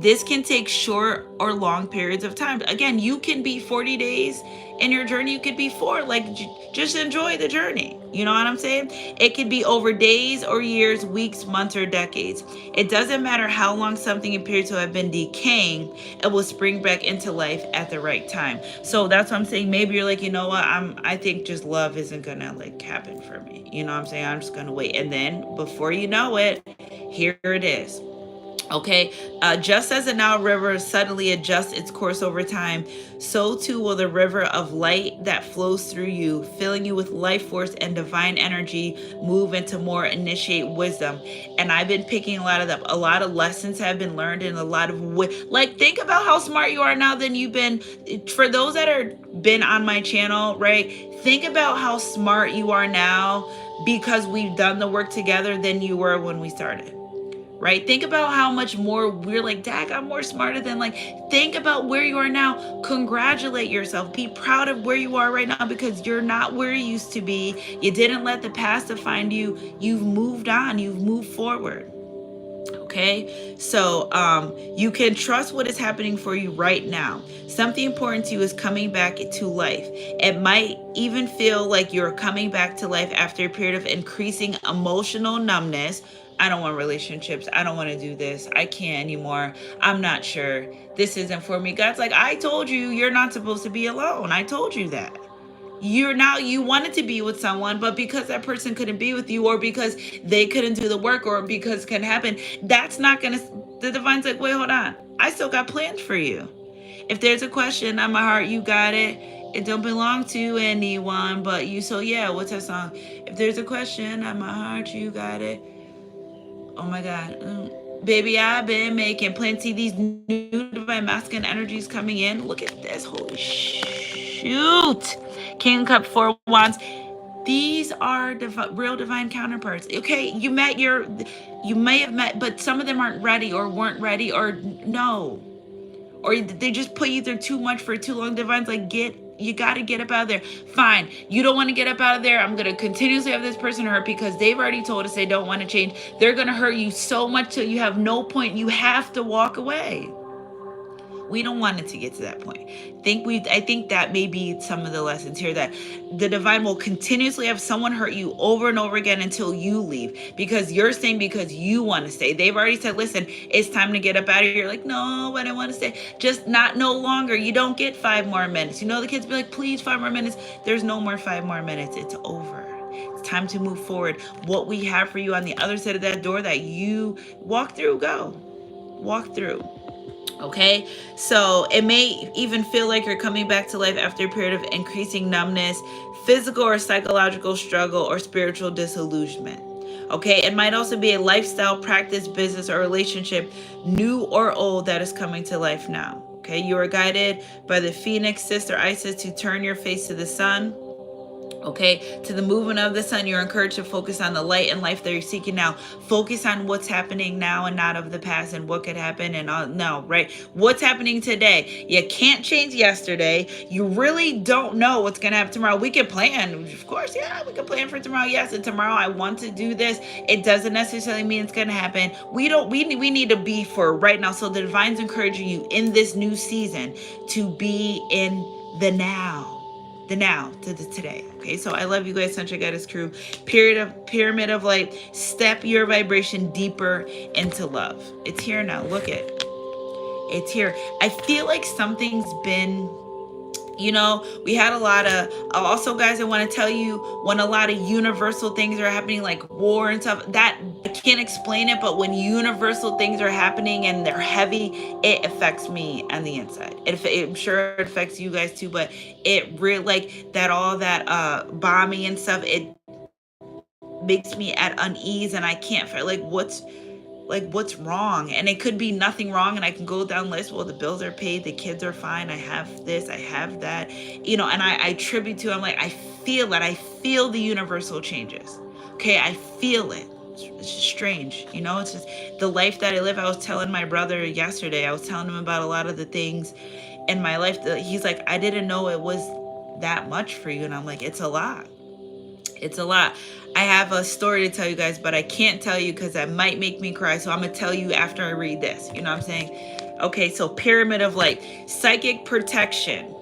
Speaker 1: This can take short or long periods of time. Again, you can be 40 days in your journey. You could be 4. Like, just enjoy the journey. You know what I'm saying? It could be over days or years, weeks, months, or decades. It doesn't matter how long something appears to have been decaying, it will spring back into life at the right time. So that's what I'm saying. Maybe you're like, you know what? I think just love isn't gonna like happen for me. You know what I'm saying? I'm just gonna wait. And then before you know it, here it is. Okay, just as the Nile River suddenly adjusts its course over time, so too will the river of light that flows through you, filling you with life force and divine energy, move into more initiate wisdom. And I've been picking a lot of that. A lot of lessons have been learned, and a lot of like, think about how smart you are now than you've been. For those that are been on my channel, right? Think about how smart you are now because we've done the work together than you were when we started. Right? Think about how much more we're like, Dag, I'm more smarter than like, think about where you are now. Congratulate yourself. Be proud of where you are right now because you're not where you used to be. You didn't let the past define you. You've moved on. You've moved forward. Okay, so you can trust what is happening for you right now. Something important to you is coming back to life. It might even feel like you're coming back to life after a period of increasing emotional numbness. I don't want relationships. I don't want to do this. I can't anymore. I'm not sure. This isn't for me. God's like, I told you you're not supposed to be alone. I told you that. You wanted to be with someone, but because that person couldn't be with you, or because they couldn't do the work, or because it can happen, that's not gonna, the divine's like, wait, hold on, I still got plans for you. If there's a question on my heart, you got it. It don't belong to anyone but you. So yeah, what's that song? If there's a question on my heart, you got it. Oh my God. Baby, I've been making plenty. These new divine masculine energies coming in. Look at this. Holy shoot. King Cup, 4 Wands. These are real divine counterparts. Okay, you may have met, but some of them aren't ready or weren't ready or no. Or they just put you through too much for too long. Divine's like, you got to get up out of there. Fine. You don't want to get up out of there. I'm going to continuously have this person hurt because they've already told us they don't want to change. They're going to hurt you so much till you have no point. You have to walk away. We don't want it to get to that point. I think that may be some of the lessons here, that the divine will continuously have someone hurt you over and over again until you leave, because you're staying because you want to stay. They've already said, listen, it's time to get up out of here. You're like, no, I don't want to stay. Just no longer. You don't get 5 more minutes. You know, the kids be like, please, 5 more minutes. There's no more 5 more minutes. It's over. It's time to move forward. What we have for you on the other side of that door that you walk through, go. Walk through. Okay, so it may even feel like you're coming back to life after a period of increasing numbness, physical or psychological struggle, or spiritual disillusionment. Okay, it might also be a lifestyle, practice, business, or relationship, new or old, that is coming to life now. Okay, you are guided by the Phoenix sister Isis to turn your face to the sun. Okay, to the movement of the sun, you're encouraged to focus on the light and life that you're seeking now. Focus on what's happening now and not of the past and what could happen and no, right? What's happening today? You can't change yesterday. You really don't know what's gonna happen tomorrow. We can plan, of course, yeah, we can plan for tomorrow. Yes, and tomorrow I want to do this. It doesn't necessarily mean it's gonna happen. We need to be for right now. So the divine's encouraging you in this new season to be in the now. The now to the today. Okay, so I love you guys, Central Goddess crew. Pyramid of light. Step your vibration deeper into love. It's here now. Look it. It's here. I feel like something's been, we had a lot of, also guys, I want to tell you, when a lot of universal things are happening, like war and stuff, that I can't explain it, but when universal things are happening and they're heavy, it affects me on the inside. I'm sure it affects you guys too, but it really, like that, all that bombing and stuff, it makes me at unease, and I can't feel what's wrong. And it could be nothing wrong, and I can go down list, well, the bills are paid, the kids are fine, I have this, I have that, and I attribute to, I'm like, I feel the universal changes. Okay, I feel it. It's just strange, it's just the life that I live. I was telling my brother yesterday, I was telling him about a lot of the things in my life that he's like, I didn't know it was that much for you. And I'm like, it's a lot. It's a lot. I have a story to tell you guys, but I can't tell you because that might make me cry. So I'm going to tell you after I read this. You know what I'm saying? Okay, so Pyramid of Light. Psychic protection.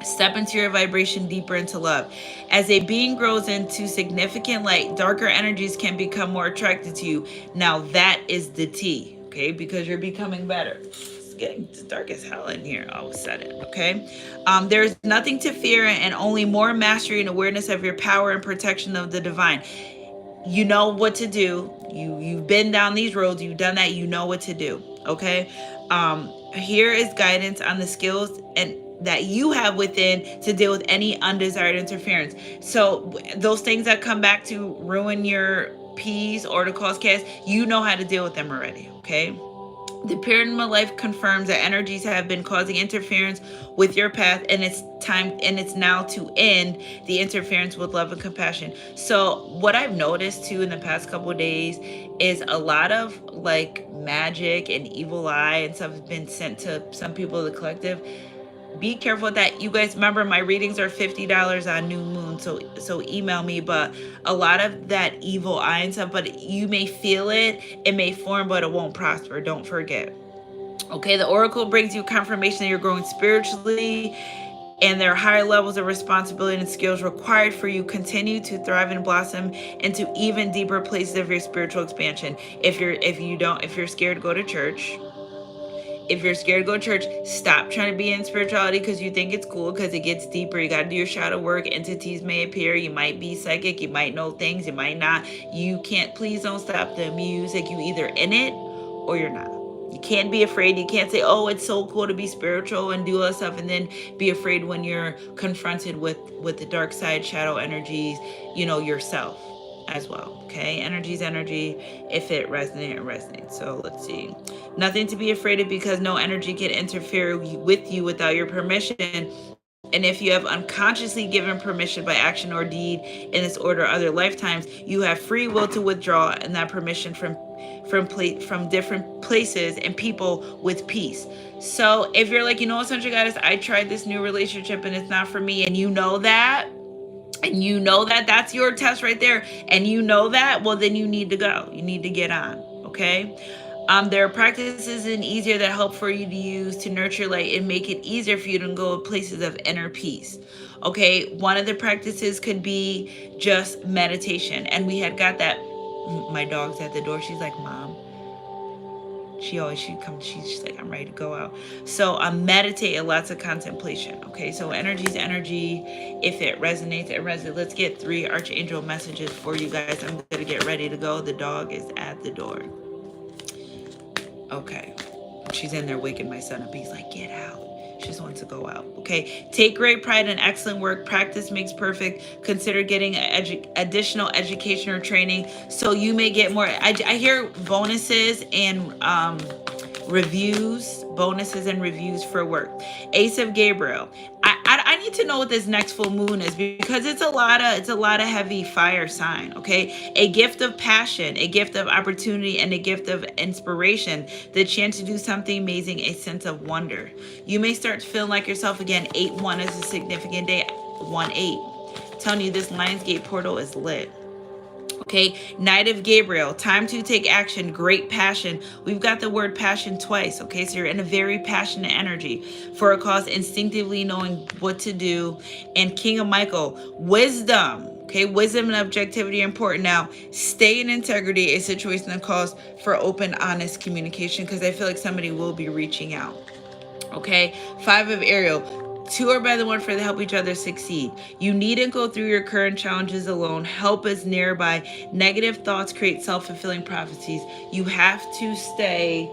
Speaker 1: Step into your vibration deeper into love. As a being grows into significant light, darker energies can become more attracted to you. Now that is the T, okay? Because you're becoming better. It's getting dark as hell in here all of a sudden, okay? There's nothing to fear and only more mastery and awareness of your power and protection of the divine. You know what to do. You've been down these roads. You've done that. You know what to do, okay? Here is guidance on the skills and that you have within to deal with any undesired interference. So those things that come back to ruin your peace or to cause chaos, you know how to deal with them already, okay? The Pyramid of Life confirms that energies have been causing interference with your path, and it's now to end the interference with love and compassion. So what I've noticed too in the past couple of days is a lot of like magic and evil eye and stuff has been sent to some people of the collective. Be careful with that. You guys remember my readings are $50 on new moon, so email me. But a lot of that evil eye and stuff, but you may feel it may form, but it won't prosper. Don't forget. Okay, the oracle brings you confirmation that you're growing spiritually and there are higher levels of responsibility and skills required for you continue to thrive and blossom into even deeper places of your spiritual expansion. If you're scared to go to church, if you're scared to go to church, stop trying to be in spirituality because you think it's cool, because it gets deeper. You got to do your shadow work. Entities may appear. You might be psychic. You might know things. You might not. Please don't stop the music. You either in it or you're not. You can't be afraid. You can't say, oh, it's so cool to be spiritual and do all that stuff, and then be afraid when you're confronted with the dark side, shadow energies, yourself as well. Okay, energy's energy. If it resonates, it resonates. So let's see. Nothing to be afraid of because no energy can interfere with you without your permission. And if you have unconsciously given permission by action or deed in this order other lifetimes, you have free will to withdraw and that permission from different places and people with peace. So if you're like, Central Goddess, I tried this new relationship and it's not for me, and that's your test right there, and well, then you need to go. You need to get on, okay? There are practices and easier that help for you to use to nurture light and make it easier for you to go to places of inner peace. Okay, one of the practices could be just meditation. And we had got that. My dog's at the door. She's like, Mom. She comes, she's like, I'm ready to go out. So meditate and lots of contemplation. Okay, so energy's energy. If it resonates, it resonates. Let's get 3 Archangel messages for you guys. I'm going to get ready to go. The dog is at the door. Okay. She's in there waking my son up. He's like, get out. She just wants to go out. Okay. Take great pride in excellent work. Practice makes perfect. Consider getting additional education or training so you may get more. I hear bonuses and bonuses and reviews for work. Ace of Gabriel. I need to know what this next full moon is, because it's a lot of heavy fire sign. Okay. A gift of passion, a gift of opportunity, and a gift of inspiration. The chance to do something amazing, a sense of wonder. You may start to feel like yourself again. 8-1 is a significant day. 1-8. Telling you this Lionsgate portal is lit. Okay, Knight of Gabriel, time to take action, great passion. We've got the word passion twice. Okay, so you're in a very passionate energy for a cause, instinctively knowing what to do. And King of Michael, wisdom. Okay, wisdom and objectivity are important. Now, stay in integrity, a situation that calls for open, honest communication, because I feel like somebody will be reaching out. Okay, 5 of Ariel. 2 are by the one for to help each other succeed. You needn't go through your current challenges alone. Help is nearby. Negative thoughts create self-fulfilling prophecies. You have to stay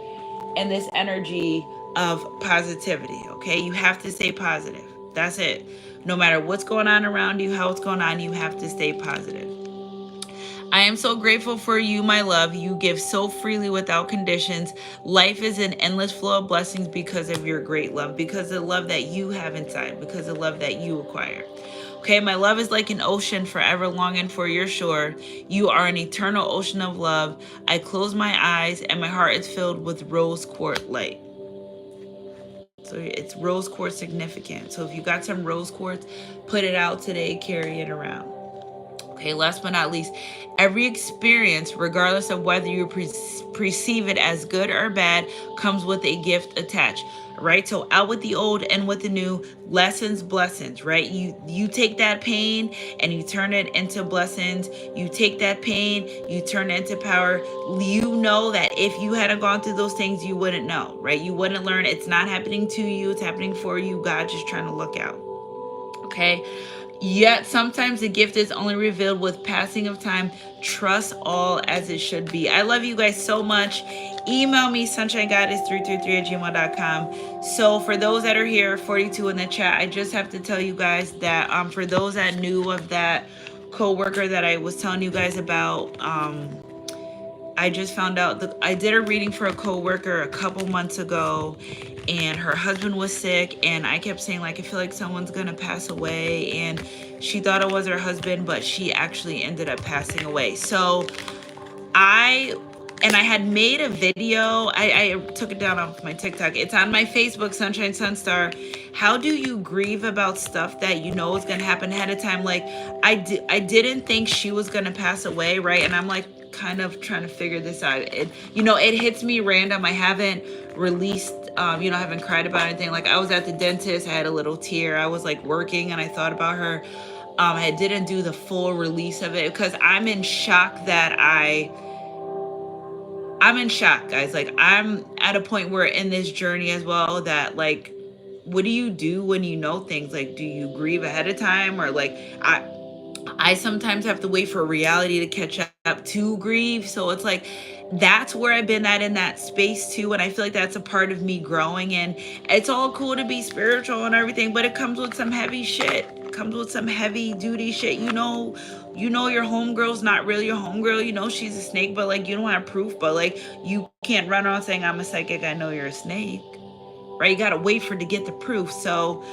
Speaker 1: in this energy of positivity, okay? You have to stay positive. That's it. No matter what's going on around you, how it's going on, you have to stay positive. I am so grateful for you, my love. You give so freely without conditions. Life is an endless flow of blessings because of your great love, because of the love that you have inside, because of the love that you acquire. Okay, my love is like an ocean forever longing for your shore. You are an eternal ocean of love. I close my eyes and my heart is filled with rose quartz light. So it's rose quartz significant. So if you got some rose quartz, put it out today, carry it around. Okay, last but not least, every experience, regardless of whether you perceive it as good or bad, comes with a gift attached, right? So out with the old and with the new, lessons, blessings, right? You take that pain and you turn it into blessings. You take that pain, you turn it into power. You know that if you hadn't gone through those things, you wouldn't know, right? You wouldn't learn. It's not happening to you. It's happening for you. God just trying to look out. Okay. Yet sometimes the gift is only revealed with passing of time. Trust all as it should be. I love you guys so much. Email me sunshinegoddess333@gmail.com. So for those that are here, 42 in the chat, I just have to tell you guys that for those that knew of that co-worker that I was telling you guys about, I just found out that I did a reading for a co-worker a couple months ago, and her husband was sick, and I kept saying, like, I feel like someone's gonna pass away, and she thought it was her husband, but she actually ended up passing away. So I had made a video. I took it down off my TikTok. It's on my Facebook, Sunshine Sunstar. How do you grieve about stuff that you know is gonna happen ahead of time? Like, I didn't think she was gonna pass away, right? And I'm like kind of trying to figure this out. It hits me random. I haven't released, I haven't cried about anything. Like, I was at the dentist, I had a little tear. I was like working and I thought about her. I didn't do the full release of it because I'm in shock I'm in shock, guys. Like, I'm at a point where in this journey as well that, like, what do you do when you know things? Like, do you grieve ahead of time? Or like, I sometimes have to wait for reality to catch up to grieve. So it's like, that's where I've been at in that space too. And I feel like that's a part of me growing. And it's all cool to be spiritual and everything, but it comes with some heavy shit. It comes with some heavy duty shit. You know your homegirl's not really your homegirl. You know she's a snake, but like, you don't have proof. But like, you can't run around saying, I'm a psychic, I know you're a snake, right? You gotta wait for to get the proof. So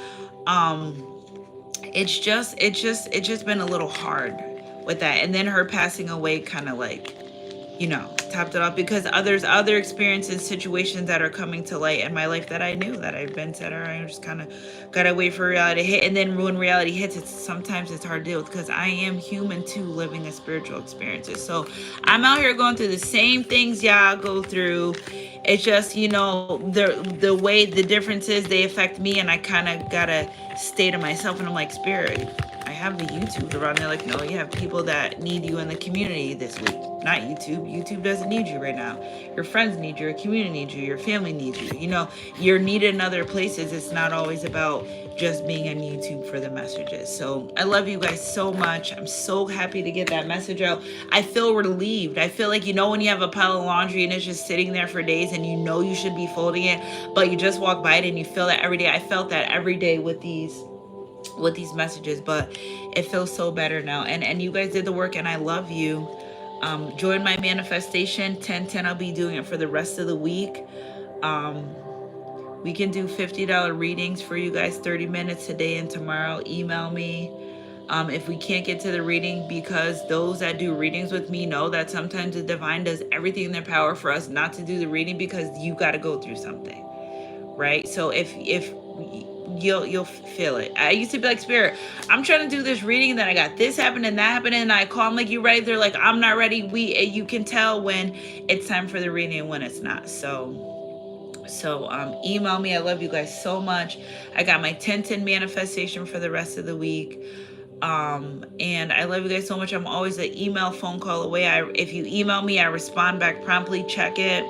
Speaker 1: it's just been a little hard with that. And then her passing away kind of like, topped it off, because other experiences, situations that are coming to light in my life that I knew that I've been said, all right, I just kind of gotta wait for reality to hit. And then when reality hits, sometimes it's hard to deal with, because I am human too, living a spiritual experiences. So I'm out here going through the same things y'all go through. It's just, the way the difference is, they affect me, and I kind of gotta stay to myself. And I'm like, spirit, I have the YouTube around. They're like, no, you have people that need you in the community this week. Not YouTube. YouTube doesn't need you right now. Your friends need you. Your community needs you. Your family needs you. You know, you're needed in other places. It's not always about just being on YouTube for the messages. So I love you guys so much. I'm so happy to get that message out. I feel relieved. I feel like, you know, when you have a pile of laundry and it's just sitting there for days and you know you should be folding it, but you just walk by it and you feel that every day. I felt that every day with these messages, but it feels so better now. And you guys did the work, and I love you. Join my manifestation 10/10. I'll be doing it for the rest of the week. We can do $50 readings for you guys, 30 minutes today and tomorrow. Email me if we can't get to the reading, because those that do readings with me know that sometimes the divine does everything in their power for us not to do the reading, because you got to go through something, right? So if you'll feel it. I used to be like, Spirit, I'm trying to do this reading, and then I got this happening and that happening, and I call them like, you ready? They're like, I'm not ready. You can tell when it's time for the reading and when it's not. So email me. I love you guys so much. I got my 10/10 manifestation for the rest of the week. And I love you guys so much. I'm always an email, phone call away. If you email me, I respond back promptly. Check it.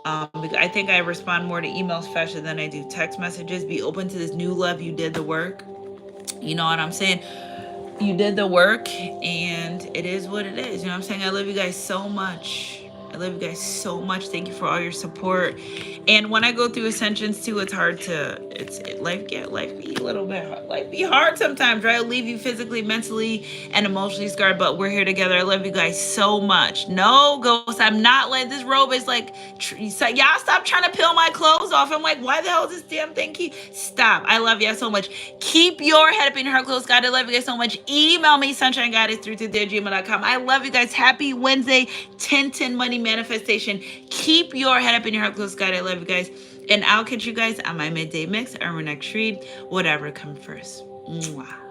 Speaker 1: I think I respond more to emails faster than I do text messages. Be open to this new love. You did the work. You know what I'm saying? You did the work, and it is what it is. You know what I'm saying? I love you guys so much. I love you guys so much. Thank you for all your support. And when I go through ascensions too, it's hard to, life be a little bit hard. Life be hard sometimes, right? It'll leave you physically, mentally, and emotionally scarred, but we're here together. I love you guys so much. No, ghost, I'm not like, this robe is like, y'all stop trying to peel my clothes off. I'm like, why the hell is this damn thing stop? I love you guys so much. Keep your head up in your heart close, God. I love you guys so much. Email me, sunshinegoddess323@gmail.com. I love you guys. Happy Wednesday, 10/10 money manifestation. Keep your head up in your heart close, God. I love you guys. And I'll catch you guys on my midday mix or my next read, whatever comes first. Mwah.